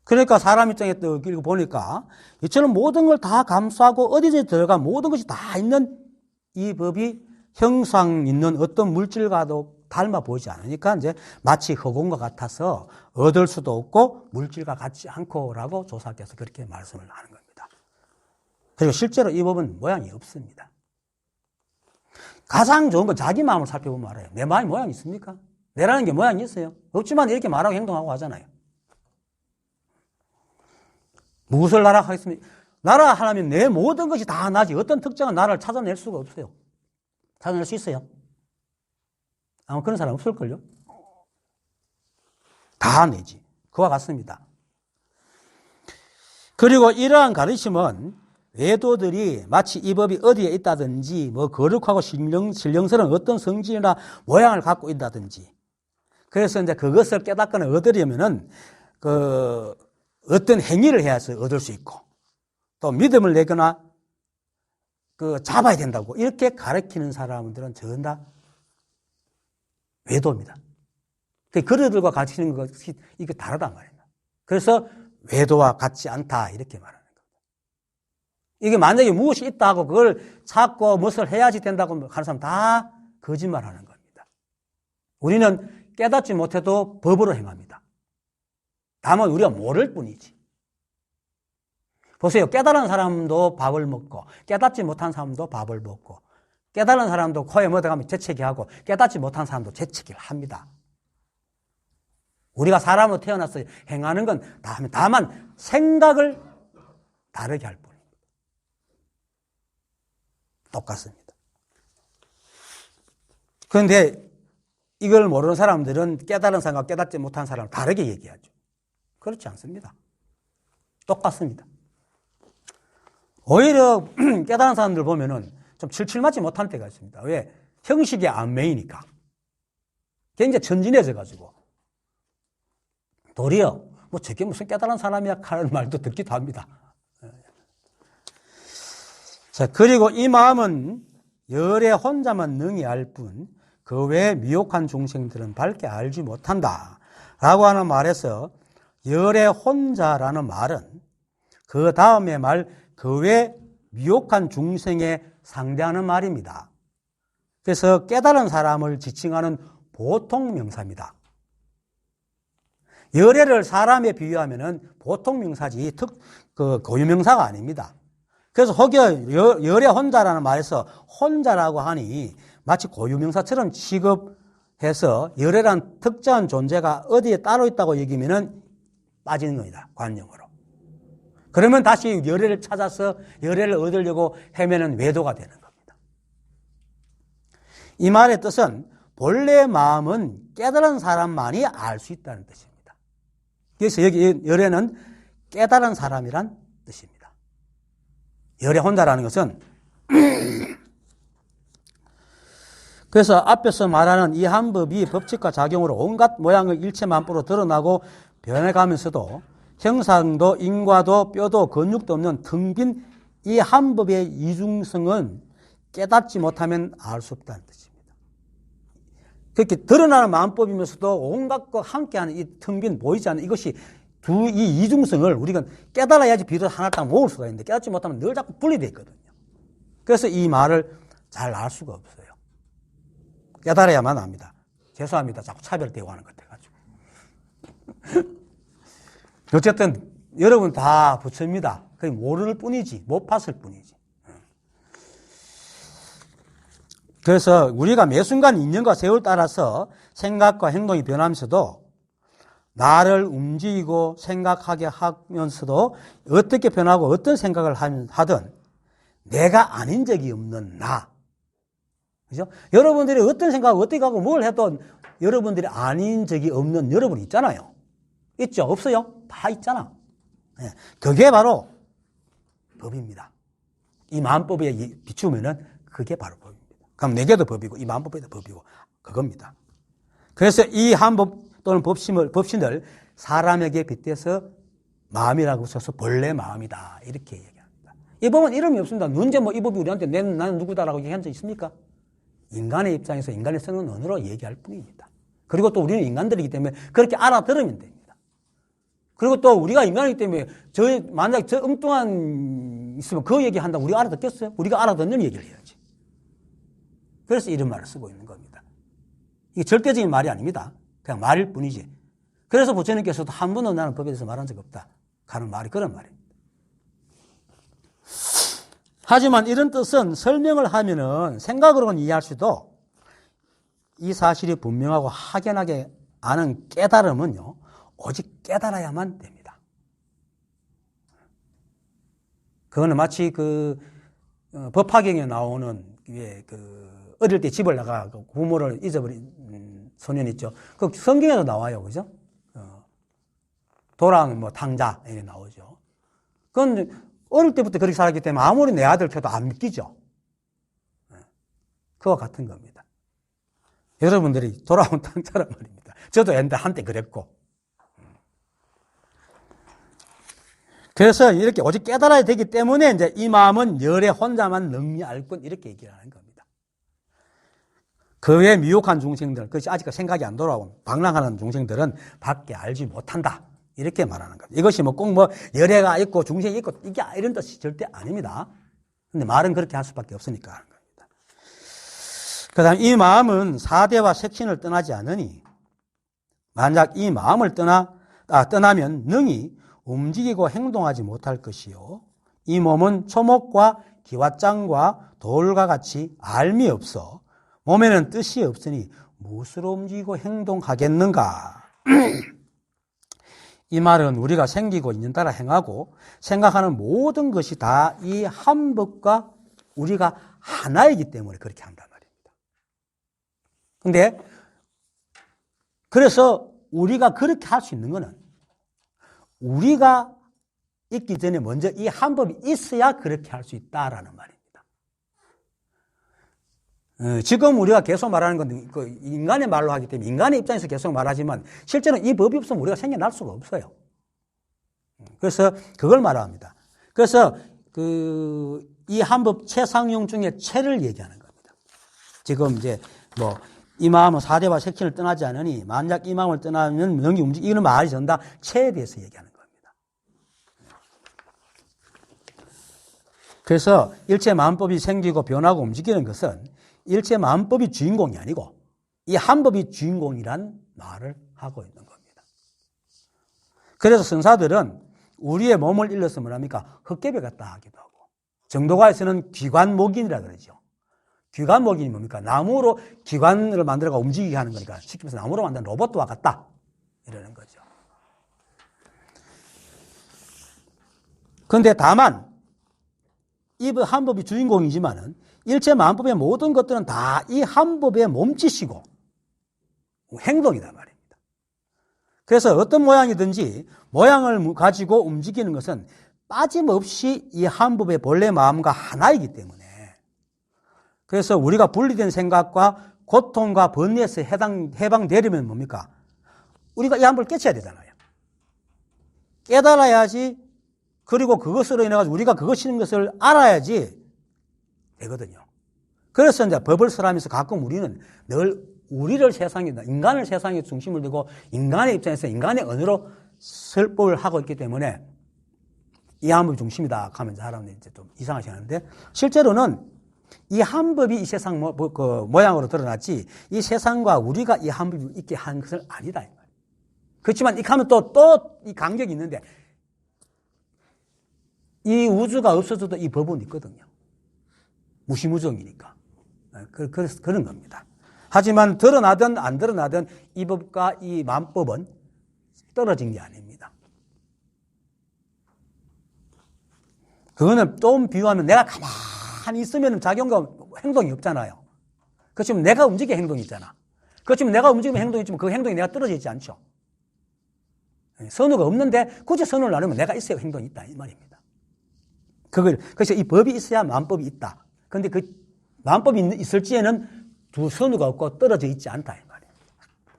Speaker 1: 그러니까 사람 입장에 또 읽고 보니까 이처럼 모든 걸 다 감수하고 어디에 들어간 모든 것이 다 있는 이 법이 형상 있는 어떤 물질과도 닮아 보이지 않으니까 이제 마치 허공과 같아서 얻을 수도 없고 물질과 같지 않고라고 조사께서 그렇게 말씀을 하는 겁니다. 그리고 실제로 이 법은 모양이 없습니다. 가장 좋은 건 자기 마음을 살펴보면 알아요. 내 마음이 모양이 있습니까? 내라는 게 모양이 있어요? 없지만 이렇게 말하고 행동하고 하잖아요. 무엇을 나라 하겠습니까? 나라 하려면 내 모든 것이 다 나지 어떤 특정한 나라를 찾아낼 수가 없어요. 찾아낼 수 있어요? 아마 그런 사람 없을걸요? 다 내지. 그와 같습니다. 그리고 이러한 가르침은 외도들이 마치 이 법이 어디에 있다든지 뭐 거룩하고 신령스러운 어떤 성질이나 모양을 갖고 있다든지 그래서 이제 그것을 깨닫거나 얻으려면은 어떤 행위를 해야서 얻을 수 있고, 또 믿음을 내거나 잡아야 된다고 이렇게 가르치는 사람들은 전부 다 외도입니다. 그들과 가르치는 것이 이게 다르단 말입니다. 그래서 외도와 같지 않다 이렇게 말하는 겁니다. 이게 만약에 무엇이 있다 하고 그걸 찾고 무엇을 해야지 된다고 하는 사람 다 거짓말하는 겁니다. 우리는 깨닫지 못해도 법으로 행합니다. 다만 우리가 모를 뿐이지. 보세요. 깨달은 사람도 밥을 먹고 깨닫지 못한 사람도 밥을 먹고 깨달은 사람도 코에 묻어가면 재채기 하고 깨닫지 못한 사람도 재채기를 합니다. 우리가 사람으로 태어나서 행하는 건 다만 생각을 다르게 할 뿐입니다. 똑같습니다. 그런데 이걸 모르는 사람들은 깨달은 사람과 깨닫지 못한 사람을 다르게 얘기하죠. 그렇지 않습니다. 똑같습니다. 오히려 깨달은 사람들 보면은 좀 칠칠맞지 못할 때가 있습니다. 왜? 형식이 안 매이니까. 굉장히 천진해져가지고. 도리어, 저게 무슨 깨달은 사람이야 하는 말도 듣기도 합니다. 자, 그리고 이 마음은 열에 혼자만 능히 알 뿐, 그 외에 미혹한 중생들은 밝게 알지 못한다. 라고 하는 말에서 열에 혼자라는 말은 그 다음에 말, 그 외 미혹한 중생에 상대하는 말입니다. 그래서 깨달은 사람을 지칭하는 보통 명사입니다. 열애를 사람에 비유하면은 보통 명사지 고유명사가 아닙니다. 그래서 혹여 열애 혼자라는 말에서 혼자라고 하니 마치 고유명사처럼 취급해서 열애란 특정한 존재가 어디에 따로 있다고 여기면은 빠지는 겁니다. 관념으로. 그러면 다시 열애를 찾아서 열애를 얻으려고 헤매는 외도가 되는 겁니다. 이 말의 뜻은 본래 마음은 깨달은 사람만이 알 수 있다는 뜻입니다. 그래서 여기 열애는 깨달은 사람이란 뜻입니다. 열애 혼자라는 것은 그래서 앞에서 말하는 이 한 법이 법칙과 작용으로 온갖 모양의 일체만포로 드러나고 변해가면서도 형상도 인과도 뼈도 근육도 없는 텅 빈 이 한 법의 이중성은 깨닫지 못하면 알 수 없다는 뜻입니다. 그렇게 드러나는 마음법이면서도 온갖 것 함께하는 이 텅 빈 보이지 않는 이것이 이 이중성을 우리가 깨달아야지 비로소 하나를 딱 모을 수가 있는데 깨닫지 못하면 늘 자꾸 분리되어 있거든요. 그래서 이 말을 잘 알 수가 없어요. 깨달아야만 합니다. 죄송합니다. 자꾸 차별되고 하는 것 같아가지고. 어쨌든 여러분 다 부처입니다. 그게 모를 뿐이지 못 봤을 뿐이지. 그래서 우리가 매 순간 인연과 세월 따라서 생각과 행동이 변하면서도 나를 움직이고 생각하게 하면서도 어떻게 변하고 어떤 생각을 하든 내가 아닌 적이 없는 나. 그죠? 여러분들이 어떤 생각하고 어떻게 하고 뭘 해도 여러분들이 아닌 적이 없는 여러분 있잖아요. 있죠? 없어요? 다 있잖아. 네. 그게 바로 법입니다. 이 마음법에 비추면은 그게 바로 법입니다. 그럼 내게도 법이고 이 마음법에도 법이고 그겁니다. 그래서 이 한법 또는 법신을 사람에게 빗대서 마음이라고 써서 본래 마음이다 이렇게 얘기합니다. 이 법은 이름이 없습니다. 언제 이 법이 우리한테 나는 누구다라고 얘기한 적 있습니까? 인간의 입장에서 인간의 쓰는 언어로 얘기할 뿐입니다. 그리고 또 우리는 인간들이기 때문에 그렇게 알아들으면 됩니다. 그리고 또 우리가 인간이기 때문에 만약 저 엉뚱한 있으면 그 얘기 한다고 우리가 알아듣겠어요? 우리가 알아듣는 얘기를 해야지. 그래서 이런 말을 쓰고 있는 겁니다. 이게 절대적인 말이 아닙니다. 그냥 말일 뿐이지. 그래서 부처님께서도 한 번도 나는 법에 대해서 말한 적 없다 하는 말이 그런 말입니다. 하지만 이런 뜻은 설명을 하면은 생각으로는 이해할 수도 이 사실이 분명하고 확연하게 아는 깨달음은요, 오직 깨달아야만 됩니다. 그거는 마치 법화경에 나오는 어릴 때 집을 나가 부모를 잊어버린 소년 있죠. 그 성경에도 나와요, 그죠? 도랑 탕자 이렇게 나오죠. 그건 어릴 때부터 그렇게 살았기 때문에 아무리 내 아들 켜도 안 믿기죠. 그와 같은 겁니다. 여러분들이 돌아온 탕자란 말입니다. 저도 한때 그랬고. 그래서 이렇게 오직 깨달아야 되기 때문에 이제 이 마음은 열에 혼자만 능히 알군 이렇게 얘기를 하는 겁니다. 그 외에 미혹한 중생들, 그것이 아직 생각이 안 돌아온 방랑하는 중생들은 밖에 알지 못한다. 이렇게 말하는 겁니다. 이것이 꼭 열애가 있고 중생이 있고 이게 이런 뜻이 절대 아닙니다. 근데 말은 그렇게 할 수밖에 없으니까 하는 겁니다. 그 다음 이 마음은 사대와 색신을 떠나지 않으니 만약 이 마음을 떠나면 능히 움직이고 행동하지 못할 것이요. 이 몸은 초목과 기왓장과 돌과 같이 알미 없어 몸에는 뜻이 없으니 무엇으로 움직이고 행동하겠는가? 이 말은 우리가 생기고 있는 따라 행하고 생각하는 모든 것이 다 이 한 법과 우리가 하나이기 때문에 그렇게 한단 말입니다. 근데 그래서 우리가 그렇게 할 수 있는 것은 우리가 있기 전에 먼저 이 한 법이 있어야 그렇게 할 수 있다라는 말입니다. 지금 우리가 계속 말하는 건 인간의 말로 하기 때문에 인간의 입장에서 계속 말하지만 실제로는 이 법이 없으면 우리가 생겨날 수가 없어요. 그래서 그걸 말합니다. 그래서 이 한법 최상용 중에 최를 얘기하는 겁니다. 지금 이제 이 마음은 사대와 색신을 떠나지 않으니 만약 이 마음을 떠나면 능히 움직이고 이런 말이 전다 최에 대해서 얘기하는 겁니다. 그래서 일체 마음법이 생기고 변하고 움직이는 것은 일체 마음법이 주인공이 아니고 이 한법이 주인공이란 말을 하고 있는 겁니다. 그래서 선사들은 우리의 몸을 일러서 뭐랍니까? 헛개비 같다 하기도 하고 정도가에서는 기관목인이라 그러죠. 기관목인이 뭡니까? 나무로 기관을 만들어가 움직이게 하는 거니까 쉽게 말해서 나무로 만든 로봇과 같다 이러는 거죠. 그런데 다만 이 한법이 주인공이지만은 일체 마음법의 모든 것들은 다 이 한법의 몸짓이고 행동이다 말입니다. 그래서 어떤 모양이든지 모양을 가지고 움직이는 것은 빠짐없이 이 한법의 본래 마음과 하나이기 때문에 그래서 우리가 분리된 생각과 고통과 번뇌에서 해방되려면 뭡니까? 우리가 이 한법을 깨쳐야 되잖아요. 깨달아야지 그리고 그것으로 인해 가지고 우리가 그것인 것을 알아야지 되거든요. 그래서 이제 법을 설하면서 가끔 우리는 늘 우리를 세상에, 인간을 세상에 중심을 두고 인간의 입장에서 인간의 언어로 설법을 하고 있기 때문에 이 한법이 중심이다 하면서 사람들이 이제 좀 이상하게 하는데 실제로는 이 한법이 이 세상 모양으로 드러났지 이 세상과 우리가 이 한법이 있게 한 것은 아니다. 그렇지만 이렇게 하면 또 이 간격이 있는데 이 우주가 없어져도 이 법은 있거든요. 무시무정이니까. 그래서 그런 겁니다. 하지만 드러나든 안 드러나든 이 법과 이 만법은 떨어진 게 아닙니다. 그거는 좀 비유하면 내가 가만히 있으면 작용과 행동이 없잖아요. 그렇지만 내가 움직여 행동이 있잖아. 그렇지만 내가 움직이면 행동이 있지만 그 행동이 내가 떨어져 있지 않죠. 선우가 없는데 굳이 선우를 나누면 내가 있어야 행동이 있다 이 말입니다. 그래서 이 법이 있어야 만법이 있다. 그런데 그 만법이 있을지에는 두 선우가 없고 떨어져 있지 않다 이 말이에요.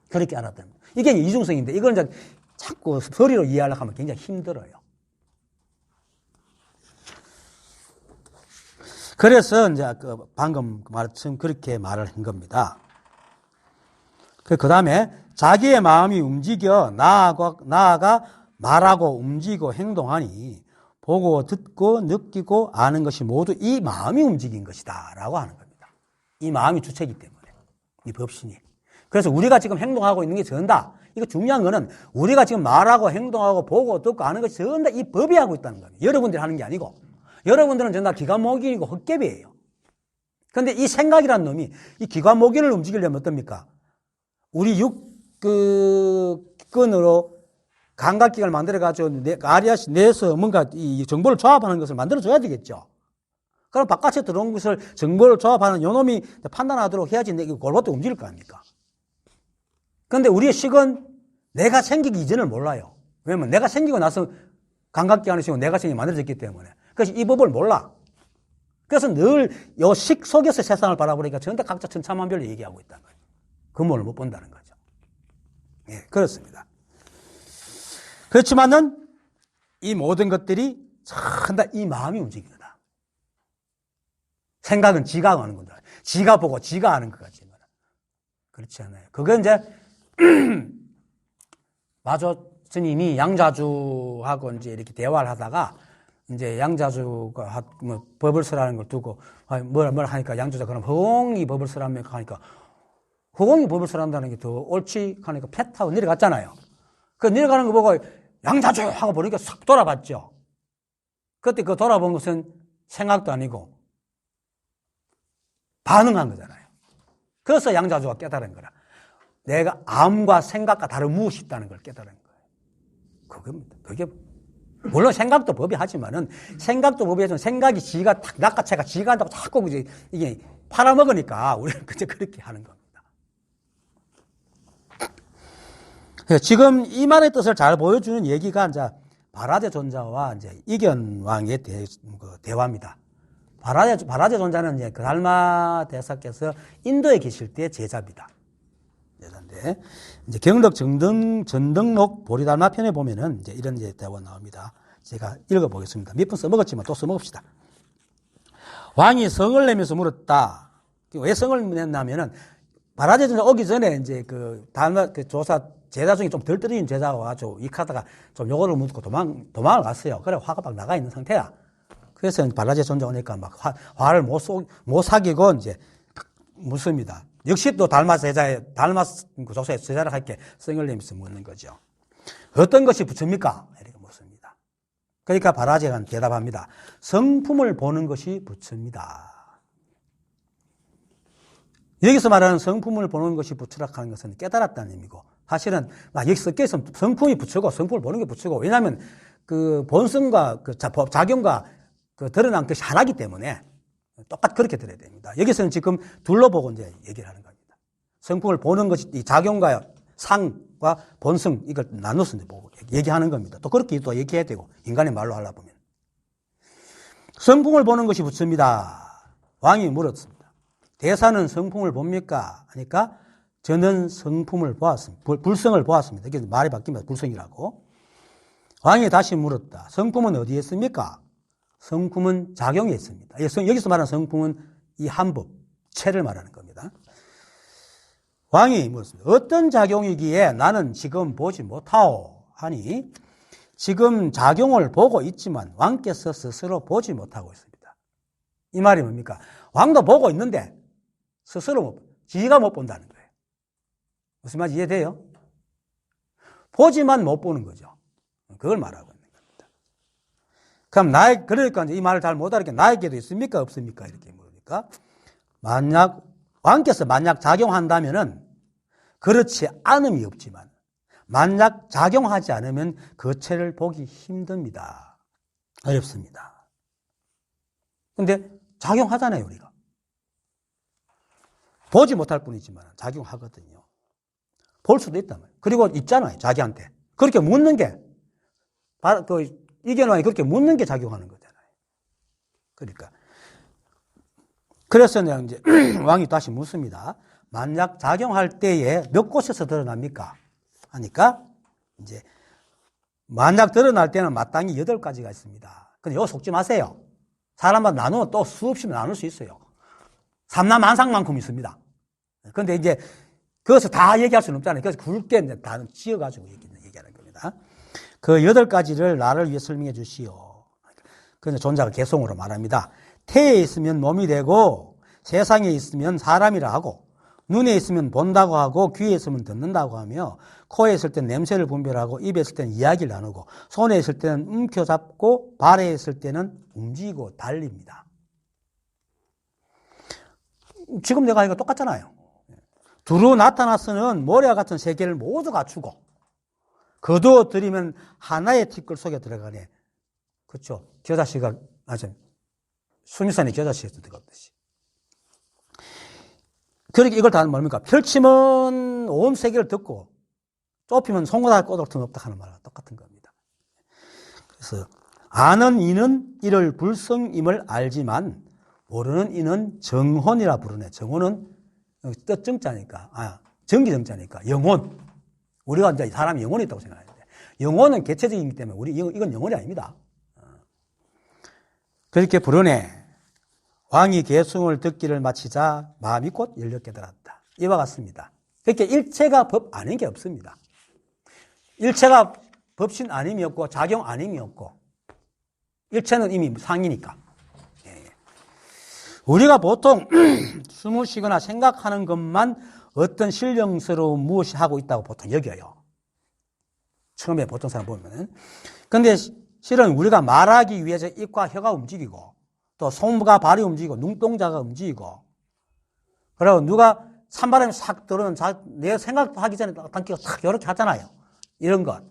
Speaker 1: 그렇게 알았던 이게 이중성인데 이걸 이제 자꾸 소리로 이해하려고 하면 굉장히 힘들어요. 그래서 이제 방금 말처럼 그렇게 말을 한 겁니다. 그 다음에 자기의 마음이 움직여 나아가 말하고 움직이고 행동하니 보고 듣고 느끼고 아는 것이 모두 이 마음이 움직인 것이다 라고 하는 겁니다. 이 마음이 주체이기 때문에 이 법신이. 그래서 우리가 지금 행동하고 있는 게 전다. 이거 중요한 거는 우리가 지금 말하고 행동하고 보고 듣고 아는 것이 전다 이 법이 하고 있다는 겁니다. 여러분들이 하는 게 아니고 여러분들은 전다 기관목인이고 헛개비예요. 그런데 이 생각이라는 놈이 이 기관목인을 움직이려면 어떻습니까? 우리 육근으로 감각기관을 만들어가지고 아리아시 내에서 뭔가 이 정보를 조합하는 것을 만들어줘야 되겠죠. 그럼 바깥에 들어온 것을 정보를 조합하는 요놈이 판단하도록 해야지 내가 골고루 움직일 거 아닙니까? 그런데 우리의 식은 내가 생기기 이전을 몰라요. 왜냐면 내가 생기고 나서 감각기관을 쓰고 내가 생기게 만들어졌기 때문에. 그래서 이 법을 몰라. 그래서 늘 요 식 속에서 세상을 바라보니까 전부 각자 천차만별로 얘기하고 있다는 거예요. 근본을 못 본다는 거죠. 예, 그렇습니다. 그렇지만은 이 모든 것들이 전다 이 마음이 움직이는 거다. 생각은 지가 하는 건다. 지가 보고 지가 하는 것 같지만 그렇지 않아요. 그건 이제 마조 스님이 양자주하고 이제 이렇게 대화를 하다가 이제 양자주가 뭐 법을 쓰라는 걸 두고 뭘 하니까 양자주가 그럼 허공이 법을 쓰라면 하니까 허공이 법을 쓰란다는 게 더 옳지 하니까 팻 하고 내려갔잖아요. 그 내려가는 거 보고 양자주 하고 보니까 싹 돌아봤죠. 그때 그 돌아본 것은 생각도 아니고 반응한 거잖아요. 그래서 양자주가 깨달은 거라. 내가 암과 생각과 다른 무엇이 있다는 걸 깨달은 거예요. 그겁니다. 그게 물론 생각도 법이 하지만은 생각도 법이 하지만 생각이 지가 탁 낚아채가 지가 한다고 자꾸 이게 팔아먹으니까 우리는 그저 그렇게 하는 겁니다. 지금 이 말의 뜻을 잘 보여주는 얘기가 이제 바라제 존자와 이제 이견왕의 대화입니다. 바라제 존자는 이제 그 달마 대사께서 인도에 계실 때 제자입니다. 제자인데 이제 경덕 전등록 보리달마 편에 보면은 이제 이런 이제 대화 나옵니다. 제가 읽어보겠습니다. 몇 번 써먹었지만 또 써먹읍시다. 왕이 성을 내면서 물었다. 왜 성을 냈냐면은 바라제 존자 오기 전에 이제 그 달마 그 조사 제자 중에 좀 덜 떨어진 제자가 와가지고 익하다가 좀 요거를 묻고 도망을 갔어요. 그래 화가 막 나가 있는 상태야. 그래서 바라제 존자 오니까 막 화를 못 사귀고 이제 묻습니다. 역시 또 달마 조사의 제자를 할게 성을 내면서 묻는 거죠. 어떤 것이 부처입니까? 이렇게 묻습니다. 그러니까 바라제가 대답합니다. 성품을 보는 것이 부처입니다. 여기서 말하는 성품을 보는 것이 부처라 하는 것은 깨달았다는 의미고 사실은 여기서 성품이 부처고 성품을 보는 게 부처고 왜냐하면 그 본성과 그 작용과 그 드러난 것이 하나이기 때문에 똑같이 그렇게 들어야 됩니다. 여기서는 지금 둘러보고 이제 얘기를 하는 겁니다. 성품을 보는 것이 이 작용과 상과 본성 이걸 나눠서 이제 보고 얘기하는 겁니다. 또 그렇게 또 얘기해야 되고 인간의 말로 하려 보면 성품을 보는 것이 부처입니다. 왕이 물었습니다. 대사는 성품을 봅니까? 하니까 저는 성품을 보았습니다. 불성을 보았습니다. 이게 말이 바뀌면 불성이라고. 왕이 다시 물었다. 성품은 어디에 있습니까? 성품은 작용에 있습니다. 여기서 말하는 성품은 이 한법, 체를 말하는 겁니다. 왕이 물었습니다. 어떤 작용이기에 나는 지금 보지 못하오? 하니 지금 작용을 보고 있지만 왕께서 스스로 보지 못하고 있습니다. 이 말이 뭡니까? 왕도 보고 있는데 스스로 지가 못 본다는 거예요. 무슨 말인지 이해돼요? 보지만 못 보는 거죠. 그걸 말하고 있는 겁니다. 그럼 그러니까 이 말을 잘 못 알아듣게 나에게도 있습니까? 없습니까? 이렇게 물으니까 왕께서 만약 작용한다면은 그렇지 않음이 없지만 만약 작용하지 않으면 그 체를 보기 힘듭니다. 어렵습니다. 근데 작용하잖아요, 우리가. 보지 못할 뿐이지만 작용하거든요. 볼 수도 있단 말이에요. 그리고 있잖아요, 자기한테. 그렇게 묻는 게, 이견왕이 그렇게 묻는 게 작용하는 거잖아요. 그러니까. 그래서 이제 왕이 다시 묻습니다. 만약 작용할 때에 몇 곳에서 드러납니까? 하니까, 이제, 만약 드러날 때는 마땅히 8가지가 있습니다. 근데 이거 속지 마세요. 사람마다 나누면 또 수없이 나눌 수 있어요. 삼라만상만큼 있습니다. 그런데 이제 그것을 다 얘기할 수는 없잖아요. 그래서 굵게 이제 다 지어가지고 얘기하는 겁니다. 그 8가지를 나를 위해 설명해 주시오. 그래서 존자가 개성으로 말합니다. 태에 있으면 몸이 되고 세상에 있으면 사람이라 하고 눈에 있으면 본다고 하고 귀에 있으면 듣는다고 하며 코에 있을 땐 냄새를 분별하고 입에 있을 때는 이야기를 나누고 손에 있을 때는 움켜잡고 발에 있을 때는 움직이고 달립니다. 지금 내가 하니까 똑같잖아요. 두루 나타나서는 모래와 같은 세계를 모두 갖추고 거두어들이면 하나의 티끌 속에 들어가네. 그렇죠. 겨자씨가 맞아요. 수미산이 겨자씨에서 들어갔듯이. 그러니까 이걸 다 뭡니까? 펼치면 온 세계를 듣고 좁히면 송곳할 꼬독 없다 하는 말과 똑같은 겁니다. 그래서 아는 이는 이를 불성임을 알지만 모르는 이는 정혼이라 부르네. 정혼은 뜻정자니까, 정기정자니까, 영혼. 우리가 이제 사람이 영혼이 있다고 생각하는데, 영혼은 개체적이기 때문에 이건 영혼이 아닙니다. 그렇게 부르네. 왕이 계승을 듣기를 마치자 마음이 곧 열려 깨달았다. 이와 같습니다. 그렇게 일체가 법 아닌 게 없습니다. 일체가 법신 아님이 없고 작용 아님이 없고 일체는 이미 상이니까. 우리가 보통 숨을 쉬거나 생각하는 것만 어떤 신령스러운 무엇이 하고 있다고 보통 여겨요. 처음에 보통 사람 보면은. 근데 실은 우리가 말하기 위해서 입과 혀가 움직이고 또 손과 발이 움직이고 눈동자가 움직이고 그리고 누가 찬바람이 싹 들어오면 내 생각하기 전에 당기가 싹 이렇게 하잖아요. 이런 것.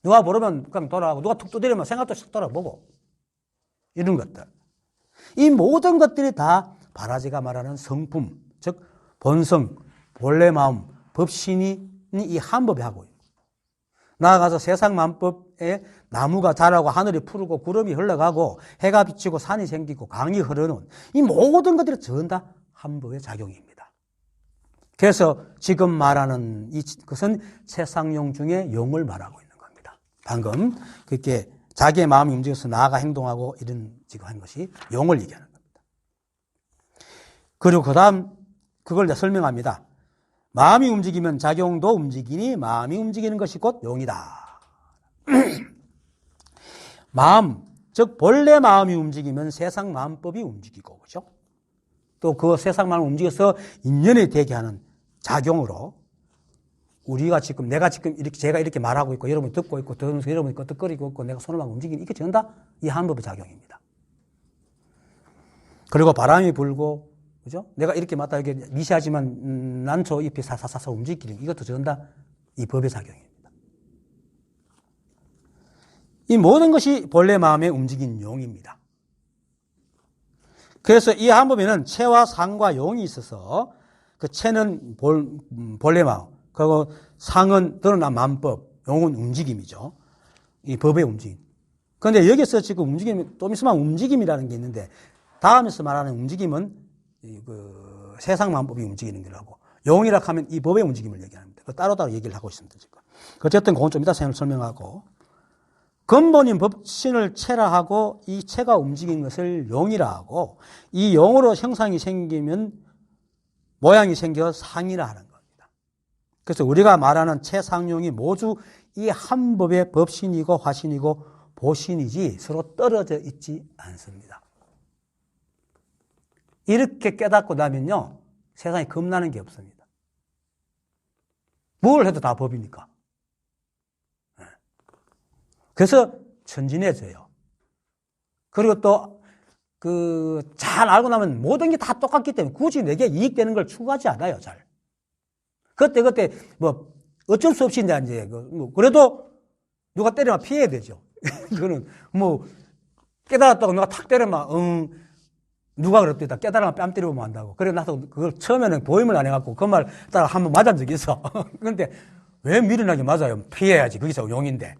Speaker 1: 누가 모르면 그냥 돌아가고 누가 툭 두드리면 생각도 싹 돌아보고 이런 것들. 이 모든 것들이 다 바라지가 말하는 성품, 즉 본성, 본래 마음, 법신이 이 한 법에 하고 있어요. 나아가서 세상 만법에 나무가 자라고 하늘이 푸르고 구름이 흘러가고 해가 비치고 산이 생기고 강이 흐르는 이 모든 것들이 전부 다 한 법의 작용입니다. 그래서 지금 말하는 이것은 세상용 중에 용을 말하고 있는 겁니다. 방금 그렇게 자기의 마음이 움직여서 나아가 행동하고 이런 지금 한 것이 용을 얘기하는 겁니다. 그리고 그 다음 그걸 내가 설명합니다. 마음이 움직이면 작용도 움직이니 마음이 움직이는 것이 곧 용이다. 마음, 즉 본래 마음이 움직이면 세상 마음법이 움직이고 그죠? 또 그 세상 마음을 움직여서 인연이 되게 하는 작용으로 내가 지금 이렇게 제가 이렇게 말하고 있고 여러분이 듣고 있고 들으면서 여러분이 끄떡거리고 있고 내가 손을 막 움직이는 이게 전부 다 이 한 법의 작용입니다. 그리고 바람이 불고 그죠? 내가 이렇게 맞다 이렇게 미세하지만 난초 잎이 사사사사 움직이는 이것도 전부 다 이 법의 작용입니다. 이 모든 것이 본래 마음의 움직인 용입니다. 그래서 이 한 법에는 체와 상과 용이 있어서 그 체는 본래 마음, 그리고 상은 드러난 만법, 용은 움직임이죠. 이 법의 움직임. 그런데 여기서 지금 움직임, 좀 있으면 움직임이라는 게 있는데 다음에서 말하는 움직임은 그 세상 만법이 움직이는 거라고 용이라 하면 이 법의 움직임을 얘기합니다. 따로따로 얘기를 하고 있습니다. 지금. 어쨌든 그건 좀 이따 설명하고 근본인 법신을 체라 하고 이 체가 움직이는 것을 용이라 하고 이 용으로 형상이 생기면 모양이 생겨 상이라 하는 겁니다. 그래서 우리가 말하는 체상용이 모두 이 한 법의 법신이고 화신이고 보신이지 서로 떨어져 있지 않습니다. 이렇게 깨닫고 나면요 세상에 겁나는 게 없습니다. 뭘 해도 다 법이니까. 그래서 천진해져요. 그리고 또 잘 알고 나면 모든 게 다 똑같기 때문에 굳이 내게 이익되는 걸 추구하지 않아요. 잘. 그때 뭐 어쩔 수 없이 이제 그래도 누가 때리면 피해야 되죠. 이거는 뭐 깨달았다고 누가 탁 때리면 누가 그랬다 깨달으면 뺨 때리면 한다고. 그래 나도 그걸 처음에는 보임을 안 해갖고 그 말 따라 한번 맞은 적이 있어. 그런데 왜 미련하게 맞아요? 피해야지. 거기서 용인데.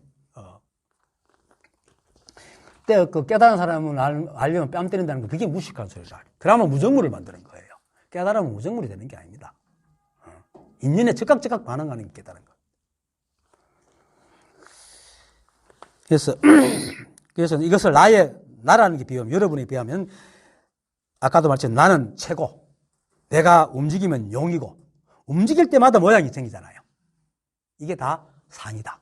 Speaker 1: 그 깨달은 사람은 알려면 뺨 때린다는 거 그게 무식한 소리라. 그러면 무정물을 만드는 거예요. 깨달으면 무정물이 되는 게 아닙니다. 인연에 즉각 반응하는 게 깨달은 거예요. 그래서 이것을 나라는 게 비하면 여러분에 비하면 아까도 말했지만 나는 체고 내가 움직이면 용이고 움직일 때마다 모양이 생기잖아요. 이게 다 상이다.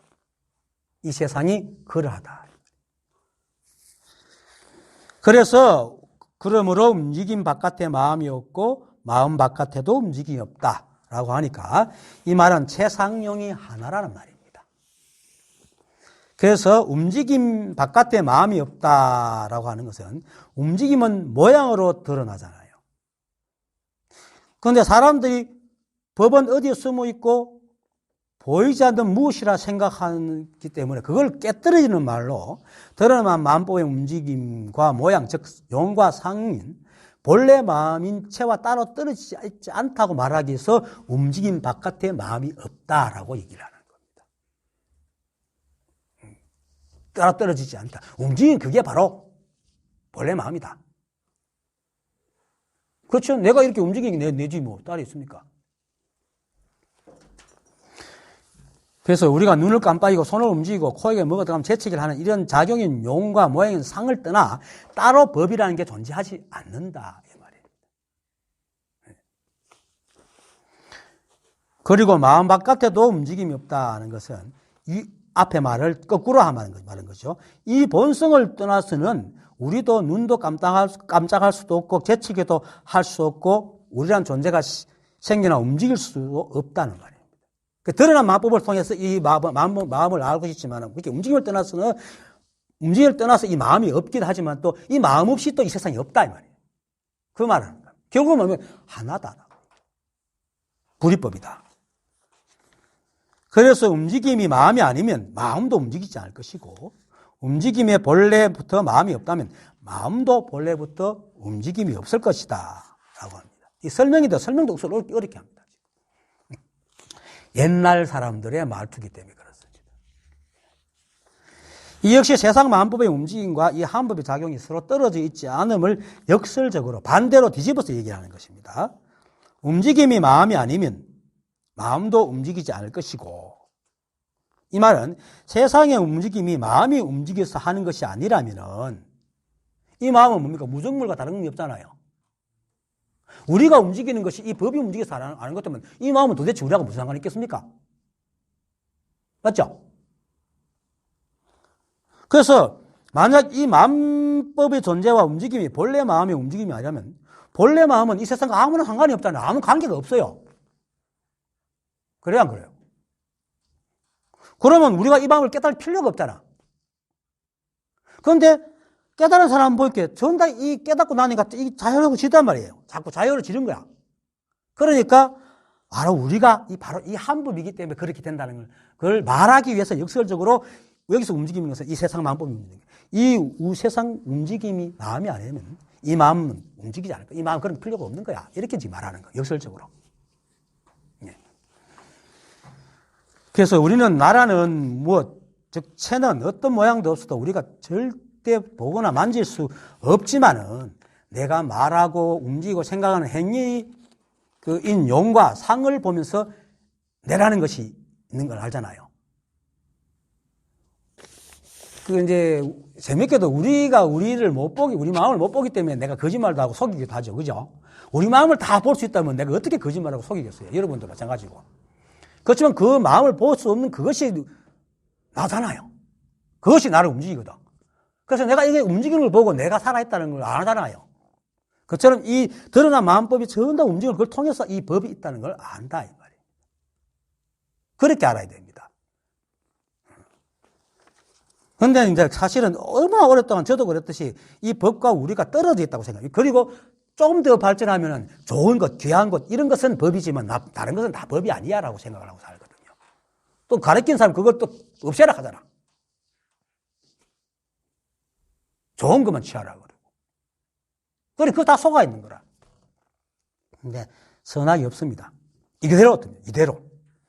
Speaker 1: 이 세상이 그러하다. 그래서 그러므로 움직임 바깥에 마음이 없고 마음 바깥에도 움직임이 없다라고 하니까 이 말은 체상용이 하나라는 말입니다. 그래서 움직임 바깥에 마음이 없다라고 하는 것은 움직임은 모양으로 드러나잖아요. 그런데 사람들이 법은 어디에 숨어 있고 보이지 않는 무엇이라 생각하기 때문에 그걸 깨뜨리는 말로 드러난 만법의 움직임과 모양, 즉 용과 상인 본래 마음인 체와 따로 떨어지지 있지 않다고 말하기 위해서 움직임 바깥에 마음이 없다라고 얘기를 하는 겁니다. 따로 떨어지지 않다. 움직임 그게 바로 본래 마음이다. 그렇죠? 내가 이렇게 움직이는 게 내지 뭐 딸이 있습니까? 그래서 우리가 눈을 깜빡이고 손을 움직이고 코에게 뭐가 들어가면 재채기를 하는 이런 작용인 용과 모양인 상을 떠나 따로 법이라는 게 존재하지 않는다 이 말이에요. 그리고 마음 바깥에도 움직임이 없다는 것은 이 앞에 말을 거꾸로 말한 거죠. 이 본성을 떠나서는 우리도 눈도 깜짝할 수도 없고 재치기도 할 수 없고 우리란 존재가 생겨나 움직일 수도 없다는 말이에요. 그 드러난 마법을 통해서 이 마음을 알고 싶지만 그렇게 움직임을 떠나서 이 마음이 없기도 하지만 또 이 마음 없이 또 이 세상이 없다 이 말이에요. 그 말을 합니다. 결국은 뭐냐면 하나다. 불이법이다. 그래서 움직임이 마음이 아니면 마음도 움직이지 않을 것이고 움직임의 본래부터 마음이 없다면 마음도 본래부터 움직임이 없을 것이다 라고 합니다. 이 설명도 어렵게 합니다. 옛날 사람들의 말투기 때문에 그렇습니다. 이 역시 세상 마음법의 움직임과 이 한법의 작용이 서로 떨어져 있지 않음을 역설적으로 반대로 뒤집어서 얘기하는 것입니다. 움직임이 마음이 아니면 마음도 움직이지 않을 것이고 이 말은 세상의 움직임이 마음이 움직여서 하는 것이 아니라면은 이 마음은 뭡니까? 무정물과 다른 의미 없잖아요. 우리가 움직이는 것이 이 법이 움직여서 하는 것 때문에 이 마음은 도대체 우리하고 무슨 상관이 있겠습니까? 맞죠? 그래서 만약 이 마음법의 존재와 움직임이 본래 마음의 움직임이 아니라면 본래 마음은 이 세상과 아무런 상관이 없잖아요. 아무 관계가 없어요. 그래야 안 그래요? 그러면 우리가 이 마음을 깨달을 필요가 없잖아. 그런데 깨달은 사람은 볼게 전부 다 이 깨닫고 나니까 이 자혈하고 지단 말이에요. 자꾸 자혈을 지른 거야. 그러니까 바로 우리가 바로 이 한법이기 때문에 그렇게 된다는 걸 말하기 위해서 역설적으로 여기서 움직이는 것은 이 세상 마음법이 움직이는 거야. 이 세상 움직임이 마음이 아니면 이 마음은 움직이지 않을 거야. 이 마음은 그런 필요가 없는 거야. 이렇게 지금 말하는 거야. 역설적으로. 그래서 우리는 나라는 즉 체는 어떤 모양도 없어도 우리가 절대 보거나 만질 수 없지만은 내가 말하고 움직이고 생각하는 행위인 용과 상을 보면서 내라는 것이 있는 걸 알잖아요. 이제 재밌게도 우리가 우리 마음을 못 보기 때문에 내가 거짓말도 하고 속이기도 하죠. 그죠? 우리 마음을 다 볼 수 있다면 내가 어떻게 거짓말하고 속이겠어요? 여러분도 마찬가지고. 그렇지만 그 마음을 볼 수 없는 그것이 나잖아요. 그것이 나를 움직이거든. 그래서 내가 이게 움직이는 걸 보고 내가 살아있다는 걸 알잖아요. 그처럼 이 드러난 마음법이 전부 다 움직이는 그걸 통해서 이 법이 있다는 걸 안다 이 말이에요. 그렇게 알아야 됩니다. 그런데 이제 사실은 얼마나 오랫동안 저도 그랬듯이 이 법과 우리가 떨어져 있다고 생각해요. 그리고 조금 더 발전하면은 좋은 것, 귀한 것, 이런 것은 법이지만 다른 것은 다 법이 아니야 라고 생각을 하고 살거든요. 또 가르친 사람 그걸 또 없애라 하잖아. 좋은 것만 취하라 그러고. 그래, 그거 다 속아 있는 거라. 근데 선악이 없습니다. 이대로.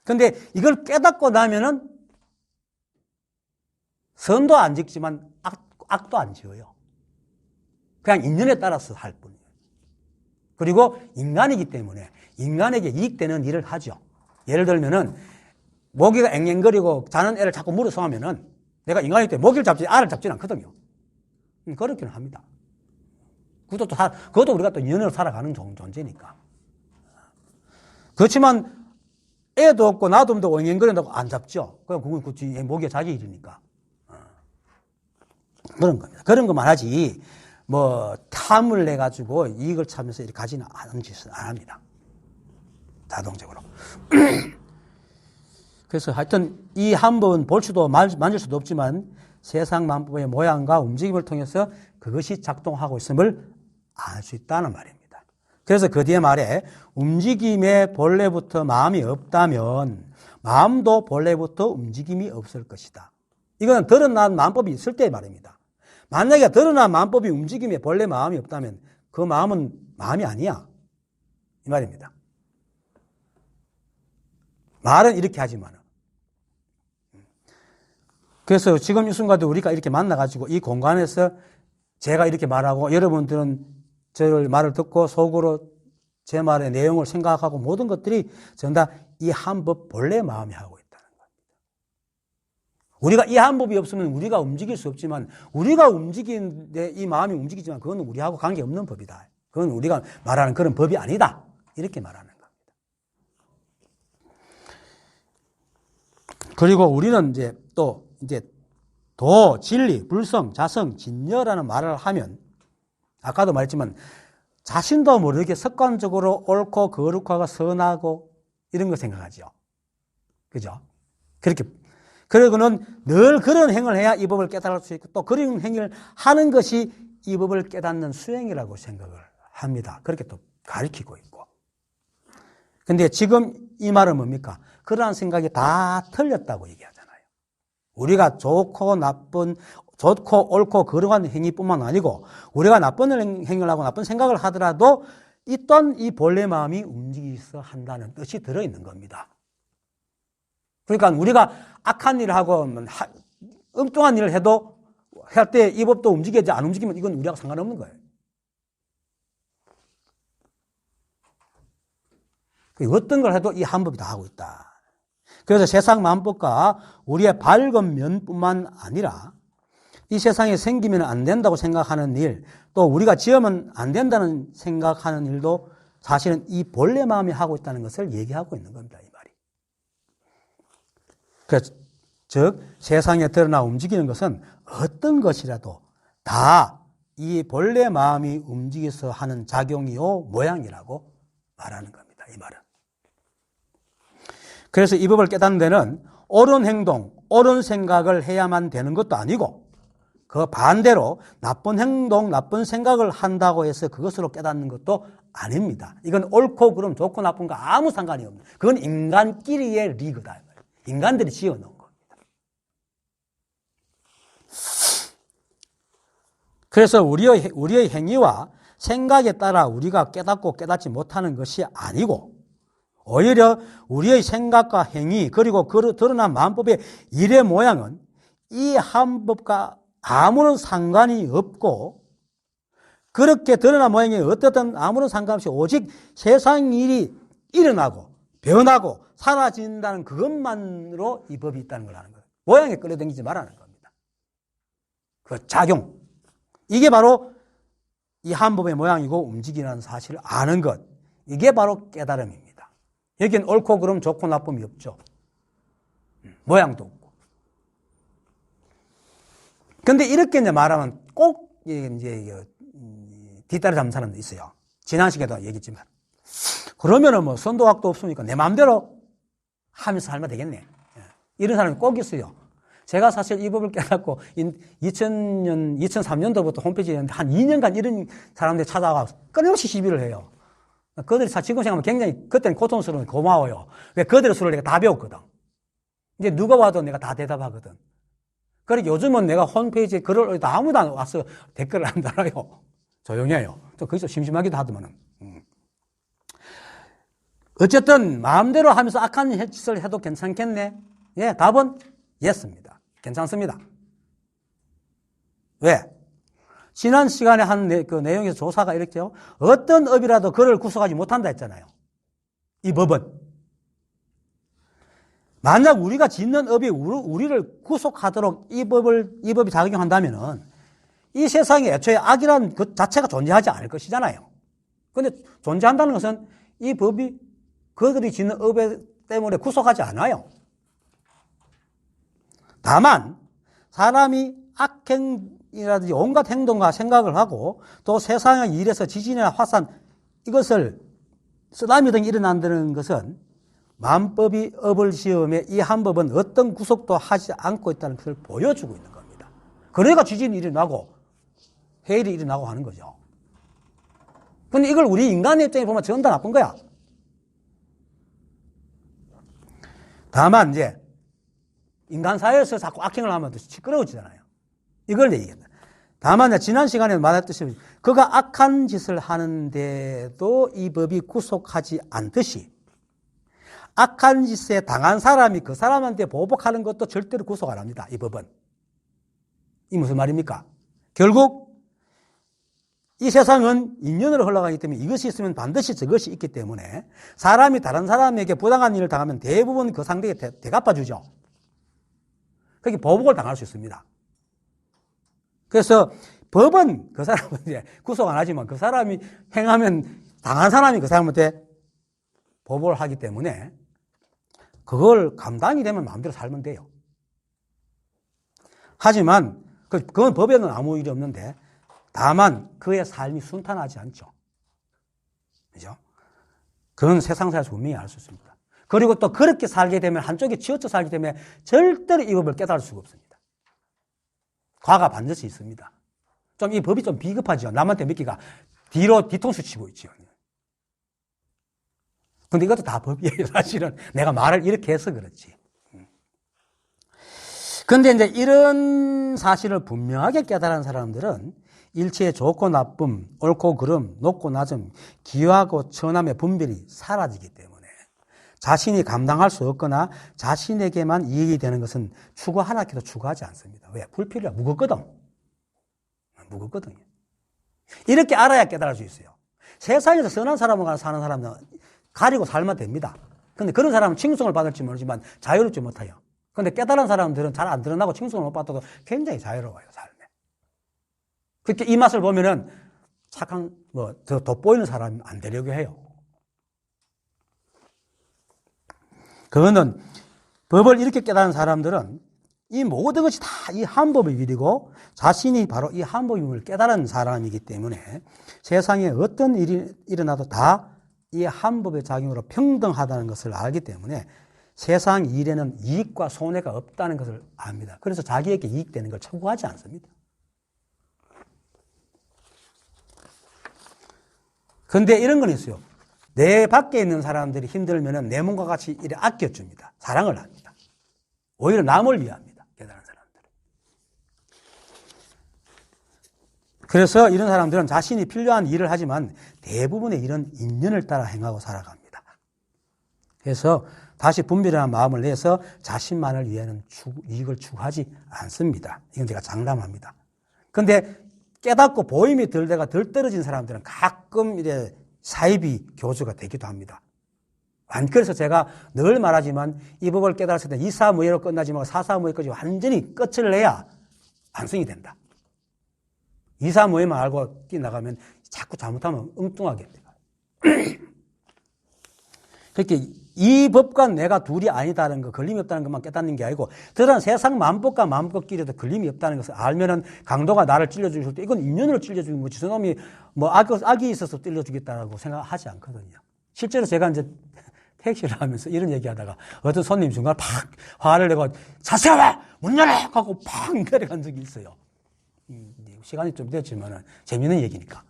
Speaker 1: 근데 이걸 깨닫고 나면은 선도 안 짓지만 악도 안 지어요. 그냥 인연에 따라서 할 뿐이에요. 그리고 인간이기 때문에 인간에게 이익되는 일을 하죠. 예를 들면은 모기가 앵앵거리고 자는 애를 자꾸 물어서 하면은 내가 인간이기 때문에 모기를 잡지 알을 잡지는 않거든요. 그렇게는 합니다. 그것도 우리가 또 인연으로 살아가는 존재니까. 그렇지만 애도 없고 나도 없고 앵앵거린다고 안 잡죠. 그건 모기가 자기 일이니까. 그런 겁니다. 그런 것만 하지 탐을 내가지고 이익을 찾으면서 이렇게 가지는 않은 짓은 안 합니다. 자동적으로. 그래서 하여튼 이 한법은 볼 수도 만질 수도 없지만 세상 만법의 모양과 움직임을 통해서 그것이 작동하고 있음을 알 수 있다는 말입니다. 그래서 그 뒤에 말에 움직임의 본래부터 마음이 없다면 마음도 본래부터 움직임이 없을 것이다. 이건 드러난 마음법이 있을 때의 말입니다. 만약에 드러난 마음법이 움직임에 본래 마음이 없다면 그 마음은 마음이 아니야. 이 말입니다. 말은 이렇게 하지만. 그래서 지금 이 순간도 우리가 이렇게 만나가지고 이 공간에서 제가 이렇게 말하고 여러분들은 저를 말을 듣고 속으로 제 말의 내용을 생각하고 모든 것들이 전부 다 이 한법 본래 마음이 하고 있다는 겁니다. 우리가 이 한 법이 없으면 우리가 움직일 수 없지만 우리가 움직이는데 이 마음이 움직이지만 그건 우리하고 관계없는 법이다. 그건 우리가 말하는 그런 법이 아니다. 이렇게 말하는 겁니다. 그리고 우리는 이제 또 이제 도, 진리, 불성, 자성, 진여라는 말을 하면 아까도 말했지만 자신도 모르게 습관적으로 옳고 거룩하고 선하고 이런 거 생각하죠. 그죠? 그러고는 늘 그런 행을 해야 이 법을 깨달을 수 있고 또 그런 행위를 하는 것이 이 법을 깨닫는 수행이라고 생각을 합니다. 그렇게 또 가르치고 있고. 근데 지금 이 말은 뭡니까? 그러한 생각이 다 틀렸다고 얘기하잖아요. 우리가 좋고 옳고 거룩한 행위뿐만 아니고 우리가 나쁜 행위를 하고 나쁜 생각을 하더라도 이 또한 이 본래 마음이 움직여서 한다는 뜻이 들어있는 겁니다. 그러니까 우리가 악한 일을 하고 엉뚱한 일을 해도 할 때 이 법도 움직이지 안 움직이면 이건 우리하고 상관없는 거예요. 어떤 걸 해도 이 한 법이 다 하고 있다. 그래서 세상 만법과 우리의 밝은 면뿐만 아니라 이 세상에 생기면 안 된다고 생각하는 일, 또 우리가 지으면 안 된다는 생각하는 일도 사실은 이 본래 마음이 하고 있다는 것을 얘기하고 있는 겁니다. 이 말이. 그래서 즉 세상에 드러나 움직이는 것은 어떤 것이라도 다 이 본래 마음이 움직여서 하는 작용이요 모양이라고 말하는 겁니다. 이 말은. 그래서 이 법을 깨닫는 데는 옳은 행동, 옳은 생각을 해야만 되는 것도 아니고 그 반대로 나쁜 행동, 나쁜 생각을 한다고 해서 그것으로 깨닫는 것도 아닙니다. 이건 옳고 그름 좋고 나쁜가 아무 상관이 없는 그건 인간끼리의 리그다. 인간들이 지어놓은 겁니다. 그래서 우리의 행위와 생각에 따라 우리가 깨닫고 깨닫지 못하는 것이 아니고 오히려 우리의 생각과 행위 그리고 드러난 마음법의 일의 모양은 이 한 법과 아무런 상관이 없고 그렇게 드러난 모양이 어떻든 아무런 상관없이 오직 세상 일이 일어나고 변하고 사라진다는 그것만으로 이 법이 있다는 걸 아는 거예요. 모양에 끌려다니지 말라는 겁니다. 그 작용. 이게 바로 이 한 법의 모양이고 움직이는 사실을 아는 것. 이게 바로 깨달음입니다. 여기는 옳고 그름 좋고 나쁨이 없죠. 모양도 없고. 근데 이렇게 이제 말하면 꼭 이제 뒷다리 잡는 사람도 있어요. 지난 시간에도 얘기했지만. 그러면은 뭐 선도학도 없으니까 내 마음대로 하면서 살면 되겠네. 이런 사람이 꼭 있어요. 제가 사실 이 법을 깨닫고 2003년도부터 홈페이지에 한 2년간 이런 사람들이 찾아와 끊임없이 시비를 해요. 그들이 지금 생각하면 굉장히 그때는 고통스러운 고마워요. 왜 그들의 수를 내가 다 배웠거든. 이제 누가 와도 내가 다 대답하거든. 그러니까 요즘은 내가 홈페이지에 글을 아무도 안 와서 댓글을 안 달아요. 조용히 해요. 좀 거기서 심심하기도 하더만은. 어쨌든 마음대로 하면서 악한 짓을 해도 괜찮겠네. 예, 답은 예스입니다. 괜찮습니다. 왜? 지난 시간에 한 그 내용에서 조사가 이렇게요. 어떤 업이라도 그를 구속하지 못한다 했잖아요. 이 법은. 만약 우리가 짓는 업이 우리를 구속하도록 이 법이 작용한다면은 이 세상에 애초에 악이라는 것 자체가 존재하지 않을 것이잖아요. 그런데 존재한다는 것은 이 법이 그들이 짓는 업 때문에 구속하지 않아요. 다만 사람이 악행이라든지 온갖 행동과 생각을 하고 또 세상의 일에서 지진이나 화산 이것을 쓰나미 등이 일어난다는 것은 만법이 업을 시험에 이 한 법은 어떤 구속도 하지 않고 있다는 것을 보여주고 있는 겁니다. 그러니까 지진이 일어나고 해일이 일어나고 하는 거죠. 근데 이걸 우리 인간의 입장에 보면 전부 다 나쁜 거야. 다만 이제 인간 사회에서 자꾸 악행을 하면 또 시끄러워지잖아요. 이걸 얘기합니다. 다만 지난 시간에 말했듯이 그가 악한 짓을 하는데도 이 법이 구속하지 않듯이 악한 짓에 당한 사람이 그 사람한테 보복하는 것도 절대로 구속 안 합니다. 이 법은. 이 무슨 말입니까? 결국 이 세상은 인연으로 흘러가기 때문에 이것이 있으면 반드시 저것이 있기 때문에 사람이 다른 사람에게 부당한 일을 당하면 대부분 그 상대에게 대갚아주죠. 그렇게 보복을 당할 수 있습니다. 그래서 법은 그 사람은 이제 구속 안 하지만 그 사람이 행하면 당한 사람이 그 사람한테 보복을 하기 때문에 그걸 감당이 되면 마음대로 살면 돼요. 하지만 그건 법에는 아무 일이 없는데 다만 그의 삶이 순탄하지 않죠. 그죠? 그건 세상사에서 분명히 알 수 있습니다. 그리고 또 그렇게 살게 되면 한쪽에 치우쳐 살기 때문에 절대로 이 법을 깨달을 수가 없습니다. 과가 반드시 있습니다. 좀 이 법이 좀 비겁하죠. 남한테 믿기가 뒤통수 치고 있죠. 근데 이것도 다 법이에요. 사실은 내가 말을 이렇게 해서 그렇지. 근데 이제 이런 사실을 분명하게 깨달은 사람들은 일체의 좋고 나쁨, 옳고 그름, 높고 낮음, 기하고 천함의 분별이 사라지기 때문에 자신이 감당할 수 없거나 자신에게만 이익이 되는 것은 추구하라 해도 추구하지 않습니다. 왜? 불필요해. 무겁거든. 무겁거든요. 이렇게 알아야 깨달을 수 있어요. 세상에서 선한 사람과 사는 사람은 가리고 살면 됩니다. 근데 그런 사람은 칭송을 받을지 모르지만 자유롭지 못해요. 근데 깨달은 사람들은 잘 안 드러나고 칭송을 못 받아도 굉장히 자유로워요, 삶에. 그렇게 이 맛을 보면은 착한, 더 돋보이는 사람이 안 되려고 해요. 그거는 법을 이렇게 깨달은 사람들은 이 모든 것이 다 이 한 법의 일이고 자신이 바로 이 한 법임을 깨달은 사람이기 때문에 세상에 어떤 일이 일어나도 다 이 한 법의 작용으로 평등하다는 것을 알기 때문에 세상 일에는 이익과 손해가 없다는 것을 압니다. 그래서 자기에게 이익되는 걸 추구하지 않습니다. 그런데 이런 건 있어요. 내 밖에 있는 사람들이 힘들면 내 몸과 같이 이래 아껴줍니다. 사랑을 합니다. 오히려 남을 위합니다. 깨달은 사람들은. 그래서 이런 사람들은 자신이 필요한 일을 하지만 대부분의 일은 인연을 따라 행하고 살아갑니다. 그래서 다시 분별하는 마음을 내서 자신만을 위해는 이익을 추구하지 않습니다. 이건 제가 장담합니다. 그런데 깨닫고 보임이 덜 떨어진 사람들은 가끔 이래 사이비 교주가 되기도 합니다. 그래서 제가 늘 말하지만 이 법을 깨달았을 때 이사무예로 끝나지 말고 사사무예까지 완전히 끝을 내야 완성이 된다. 이사무예만 알고 뛰어나가면 자꾸 잘못하면 엉뚱하게 돼요. 그렇게 이 법과 내가 둘이 아니다는 거, 걸림이 없다는 것만 깨닫는 게 아니고, 더러한 세상 만법과 만법끼리도 걸림이 없다는 것을 알면은 강도가 나를 찔러주실 때, 이건 인연으로 찔러주는 거지. 저놈이 악이 있어서 찔러주겠다라고 생각하지 않거든요. 실제로 제가 이제 택시를 하면서 이런 얘기 하다가 어떤 손님 중간에 팍 화를 내고, 자세와! 문 열어! 하고 팍 내려간 적이 있어요. 시간이 좀 됐지만은 재미있는 얘기니까.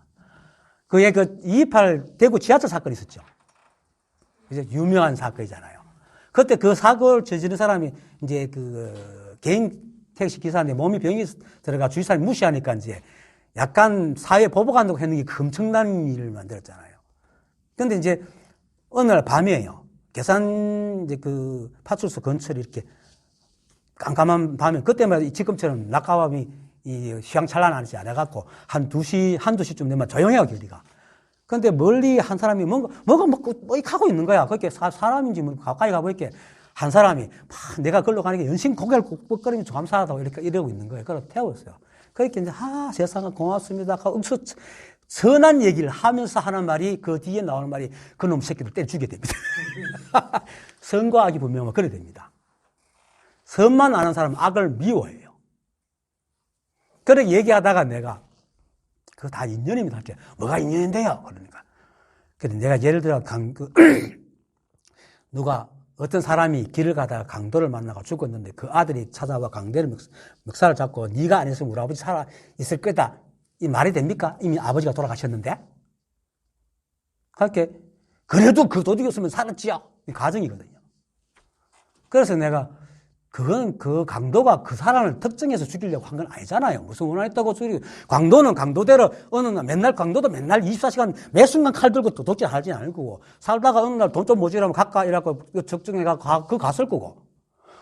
Speaker 1: 그게 228 대구 지하철 사건이 있었죠. 이제 유명한 사건이잖아요. 그때 그 사고를 저지른 사람이 이제 개인 택시 기사인데 몸이 병이 들어가 주위 사람이 무시하니까 이제 약간 사회 보복한다고 했는 게 엄청난 일을 만들었잖아요. 근데 이제 어느 날 밤이에요. 계산 이제 파출소 근처에 이렇게 깜깜한 밤에 그때마다 지금처럼 낮과밤이 휘황찬란하지 않아갖고 한두 시쯤 되면 조용해요, 길이가. 근데 멀리 한 사람이 뭔가 하고 있는 거야. 그렇게 사람인지 가까이 가보니까 한 사람이 내가 걸로 가니까 연신 고개를 꾹꾹거리면서 감사하다고 이러고 있는 거예요. 그래서 태웠어요. 그렇게 이제 세상에 고맙습니다. 선한 얘기를 하면서 하는 말이 그 뒤에 나오는 말이 그놈 새끼들 때려주게 됩니다. 선과 악이 분명하면 그래 됩니다. 선만 아는 사람은 악을 미워해요. 그렇게 얘기하다가 내가 그거 다 인연입니다. 할게 뭐가 인연인데요? 그러니까. 그래서 내가 예를 들어 누가 어떤 사람이 길을 가다가 강도를 만나고 죽었는데 그 아들이 찾아와 강도를 멱살을 잡고 네가 안 했으면 우리 아버지 살아 있을 거다. 이 말이 됩니까? 이미 아버지가 돌아가셨는데. 그렇게 그래도 그 도둑이었으면 살았지요. 이 가정이거든요. 그래서 내가 그건 그 강도가 그 사람을 특정해서 죽이려고 한 건 아니잖아요. 무슨 원한했다고 죽이고. 강도는 강도대로 어느 날 맨날 강도도 맨날 24시간 매 순간 칼 들고 도둑질 하지 않을 거고 살다가 어느 날 돈 좀 모자라면 가까이 이라고 적정해가 갔을 거고.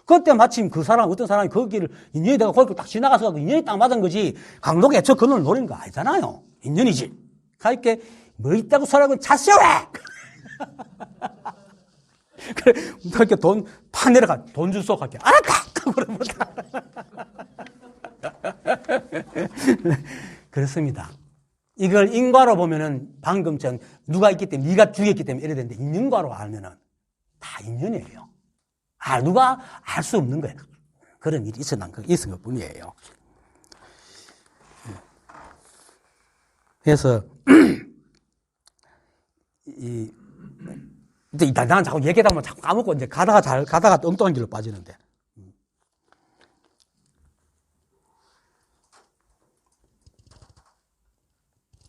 Speaker 1: 그때 마침 그 사람 어떤 사람이 거기를 인연이 내가 거기 딱 지나가서 인연이 딱 맞은 거지. 강도가 애초 그놈을 노리는 거 아니잖아요. 인연이지. 그러니까 뭐 있다고 소리하고 자세요 왜? 그래, 그렇게 돈 팍 내려가. 돈 줄 수 없게. 알았다! 그러면 그렇습니다. 이걸 인과로 보면은 방금처럼 누가 있기 때문에 네가 죽였기 때문에 이래 되는데 인연과로 알면은 다 인연이에요. 누가 알 수 없는 거예요. 그런 일이 있었던 것 뿐이에요. 그래서 이제 나는 자꾸 얘기하다 보면 자꾸 까먹고 이제 가다가 엉뚱한 길로 빠지는데.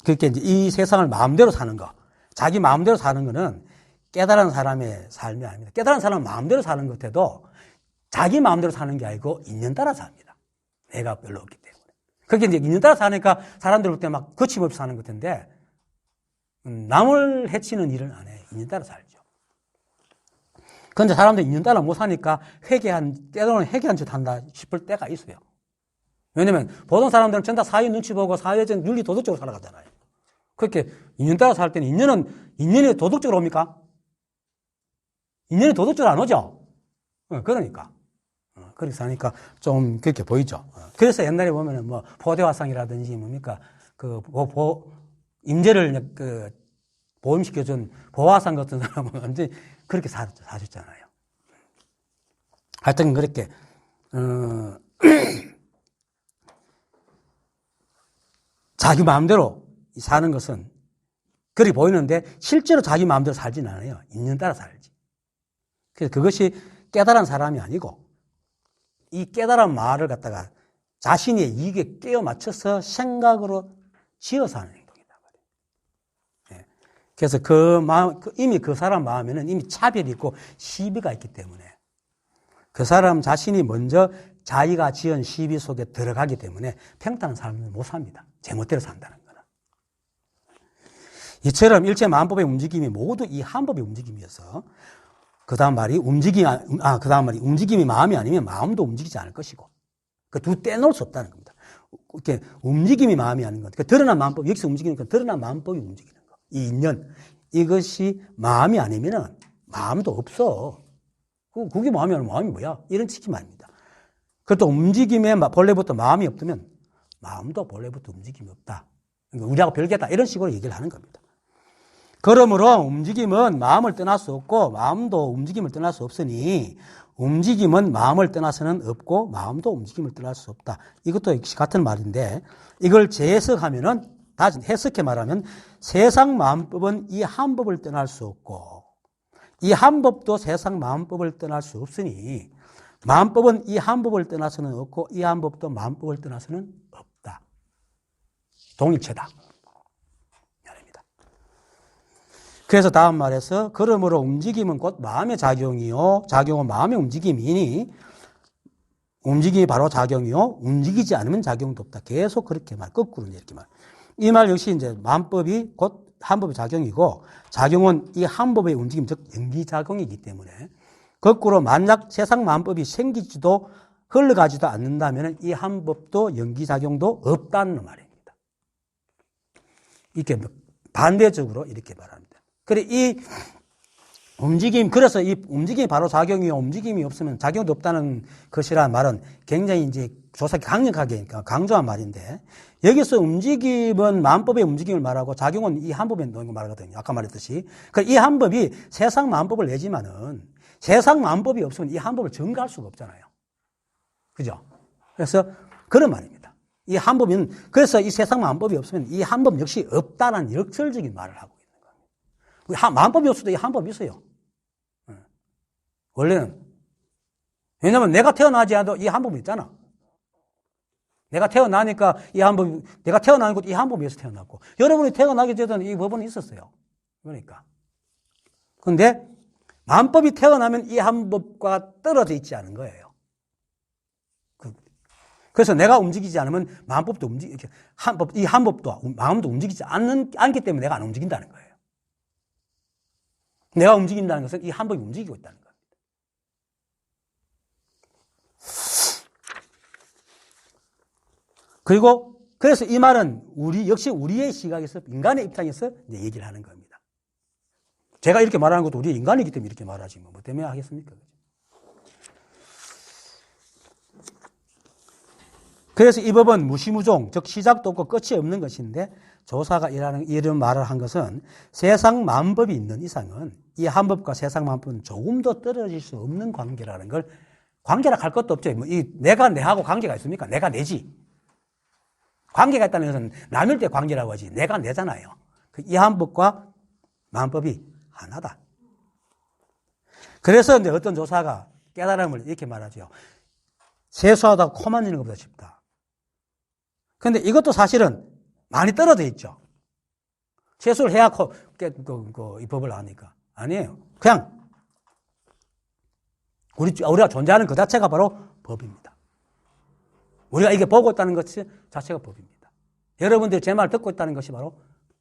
Speaker 1: 그렇게 이제 이 세상을 마음대로 사는 거, 자기 마음대로 사는 거는 깨달은 사람의 삶이 아닙니다. 깨달은 사람은 마음대로 사는 것 같아도 자기 마음대로 사는 게 아니고 인연 따라 삽니다. 내가 별로 없기 때문에. 그렇게 이제 인연 따라 사니까 사람들 볼 때 막 거침없이 사는 것 같은데 남을 해치는 일은 안 해요. 인연 따라 살죠. 그런데 사람들이 인연 따라 못 사니까 때로는 회개한 짓 한다 싶을 때가 있어요. 왜냐면 보통 사람들은 전다 사회 눈치 보고 사회적 윤리 도덕적으로 살아가잖아요. 그렇게 인연 따라 살 때는 인연이 도덕적으로 옵니까? 인연이 도덕적으로 안 오죠? 그러니까. 그렇게 사니까 좀 그렇게 보이죠. 그래서 옛날에 보면은 뭐 포대화상이라든지 뭡니까? 임대를 보험시켜준 보화상 같은 사람은 완전히 그렇게 사셨잖아요. 하여튼 그렇게, 자기 마음대로 사는 것은 그렇게 보이는데 실제로 자기 마음대로 살지는 않아요. 인연 따라 살지. 그래서 그것이 깨달은 사람이 아니고 이 깨달은 말을 갖다가 자신의 이익에 끼워 맞춰서 생각으로 지어서 하는 행동이다. 그래서 이미 그 사람 마음에는 이미 차별이 있고 시비가 있기 때문에 그 사람 자신이 먼저 자기가 지은 시비 속에 들어가기 때문에 평탄한 삶을 못 삽니다. 제멋대로 산다는 거는. 이처럼 일체 만법의 움직임이 모두 이 한 법의 움직임이어서 그 다음 말이 움직임이 마음이 아니면 마음도 움직이지 않을 것이고 그 두 떼놓을 수 없다는 겁니다. 이렇게 움직임이 마음이 아닌 것. 드러난 마음법, 여기서 움직이니까 드러난 마음법이 움직이는 거. 이 인연. 이것이 마음이 아니면은 마음도 없어. 그게 마음이 아니면 마음이 뭐야? 이런 식이 말입니다. 그것도 움직임에 본래부터 마음이 없다면 마음도 본래부터 움직임이 없다. 그러니까 우리하고 별개다. 이런 식으로 얘기를 하는 겁니다. 그러므로 움직임은 마음을 떠날 수 없고 마음도 움직임을 떠날 수 없으니 움직임은 마음을 떠나서는 없고 마음도 움직임을 떠날 수 없다. 이것도 역시 같은 말인데 이걸 재해석하면은 다시 해석해 말하면 세상 마음법은 이 한 법을 떠날 수 없고 이 한 법도 세상 마음법을 떠날 수 없으니 마음법은 이 한 법을 떠나서는 없고 이 한 법도 마음법을 떠나서는 없다. 동일체다. 그래서 다음 말에서 그러므로 움직임은 곧 마음의 작용이요 작용은 마음의 움직임이니 움직임이 바로 작용이요 움직이지 않으면 작용도 없다. 계속 그렇게 거꾸로 이렇게 말. 이 말 역시 이제 마음법이 곧 한법의 작용이고 작용은 이 한법의 움직임 즉 연기작용이기 때문에 거꾸로 만약 세상 마음법이 생기지도 흘러가지도 않는다면 이 한법도 연기작용도 없다는 말입니다. 이렇게 반대적으로 이렇게 말합니다. 그래, 그래서 이 움직임이 바로 작용이요. 움직임이 없으면 작용도 없다는 것이라는 말은 굉장히 이제 조사기 강력하게 강조한 말인데, 여기서 움직임은 마음법의 움직임을 말하고 작용은 이 한법의 노동을 말하거든요. 아까 말했듯이. 이 한법이 세상 마음법을 내지만은 세상 마음법이 없으면 이 한법을 증가할 수가 없잖아요. 그죠? 그래서 그런 말입니다. 이 한법은, 그래서 이 세상 마음법이 없으면 이 한법 역시 없다는 역설적인 말을 하고. 마음법이 없어도 이 한법이 있어요. 원래는. 왜냐면 내가 태어나지 않아도 이 한법이 있잖아. 내가 태어나니까 내가 태어난 것도 이 한법에서 태어났고, 여러분이 태어나기 전에는 이 법은 있었어요. 그러니까. 근데 마음법이 태어나면 이 한법과 떨어져 있지 않은 거예요. 그래서 내가 움직이지 않으면 마음법도 이 한법도 마음도 움직이지 않기 때문에 내가 안 움직인다는 거예요. 내가 움직인다는 것은 이 한법이 움직이고 있다는 겁니다. 그리고 그래서 이 말은 역시 우리의 시각에서 인간의 입장에서 이제 얘기를 하는 겁니다. 제가 이렇게 말하는 것도 우리 인간이기 때문에 이렇게 말하지 뭐 때문에 하겠습니까? 그래서 이 법은 무시무종, 즉 시작도 없고 끝이 없는 것인데 조사가 이런 말을 한 것은 세상 만법이 있는 이상은 이 한 법과 세상 만법은 조금도 떨어질 수 없는 관계라는 걸, 관계라 할 것도 없죠. 내가 내하고 관계가 있습니까? 내가 내지. 관계가 있다는 것은 나눌 때 관계라고 하지. 내가 내잖아요. 이 한 법과 만법이 하나다. 그래서 이제 어떤 조사가 깨달음을 이렇게 말하죠. 세수하다가 코만 있는 것보다 쉽다. 근데 이것도 사실은 많이 떨어져 있죠. 세수를 해야 이 법을 아니까. 아니에요. 그냥 우리가 존재하는 그 자체가 바로 법입니다. 우리가 이게 보고 있다는 것 자체가 법입니다. 여러분들이 제 말 듣고 있다는 것이 바로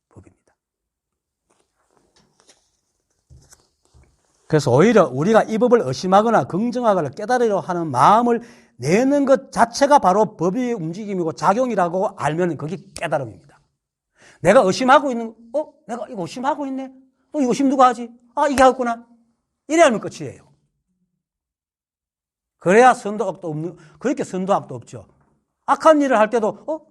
Speaker 1: 법입니다. 그래서 오히려 우리가 이 법을 의심하거나 긍정하거나 깨달으려 하는 마음을 내는 것 자체가 바로 법의 움직임이고 작용이라고 알면 그게 깨달음입니다. 내가 의심하고 있는, 내가 이거 의심하고 있네? 이거 의심 누가 하지? 이게 하겠구나. 이래 알면 끝이에요. 그래야 선도악도 없는, 그렇게 선도악도 없죠. 악한 일을 할 때도,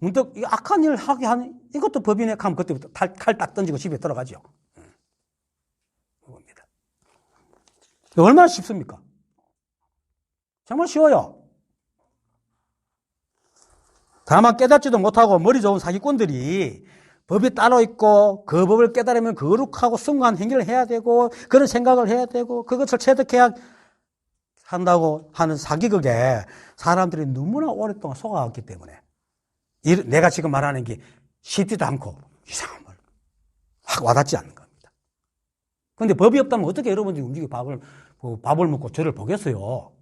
Speaker 1: 문득 악한 일을 하게 하는, 이것도 법이네 하면 그때부터 칼 딱 던지고 집에 들어가죠. 그겁니다. 얼마나 쉽습니까? 정말 쉬워요. 다만 깨닫지도 못하고 머리 좋은 사기꾼들이 법이 따로 있고 그 법을 깨달으면 거룩하고 숭고한 행위를 해야 되고 그런 생각을 해야 되고 그것을 체득해야 한다고 하는 사기극에 사람들이 너무나 오랫동안 속아왔기 때문에 내가 지금 말하는 게 쉽지도 않고 이상한 말 확 와닿지 않는 겁니다. 그런데 법이 없다면 어떻게 여러분들이 움직이고 밥을 먹고 저를 보겠어요?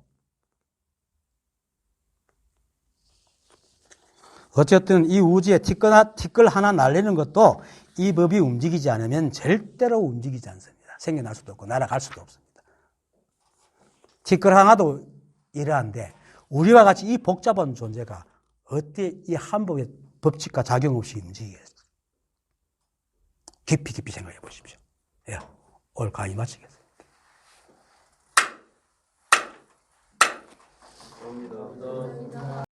Speaker 1: 어쨌든 이 우주에 티끌 하나 날리는 것도 이 법이 움직이지 않으면 절대로 움직이지 않습니다. 생겨날 수도 없고 날아갈 수도 없습니다. 티끌 하나도 이러한데 우리와 같이 이 복잡한 존재가 어떻게 이 한 법의 법칙과 작용 없이 움직이겠어요? 깊이 생각해 보십시오. 예, 오늘 강의 마치겠습니다.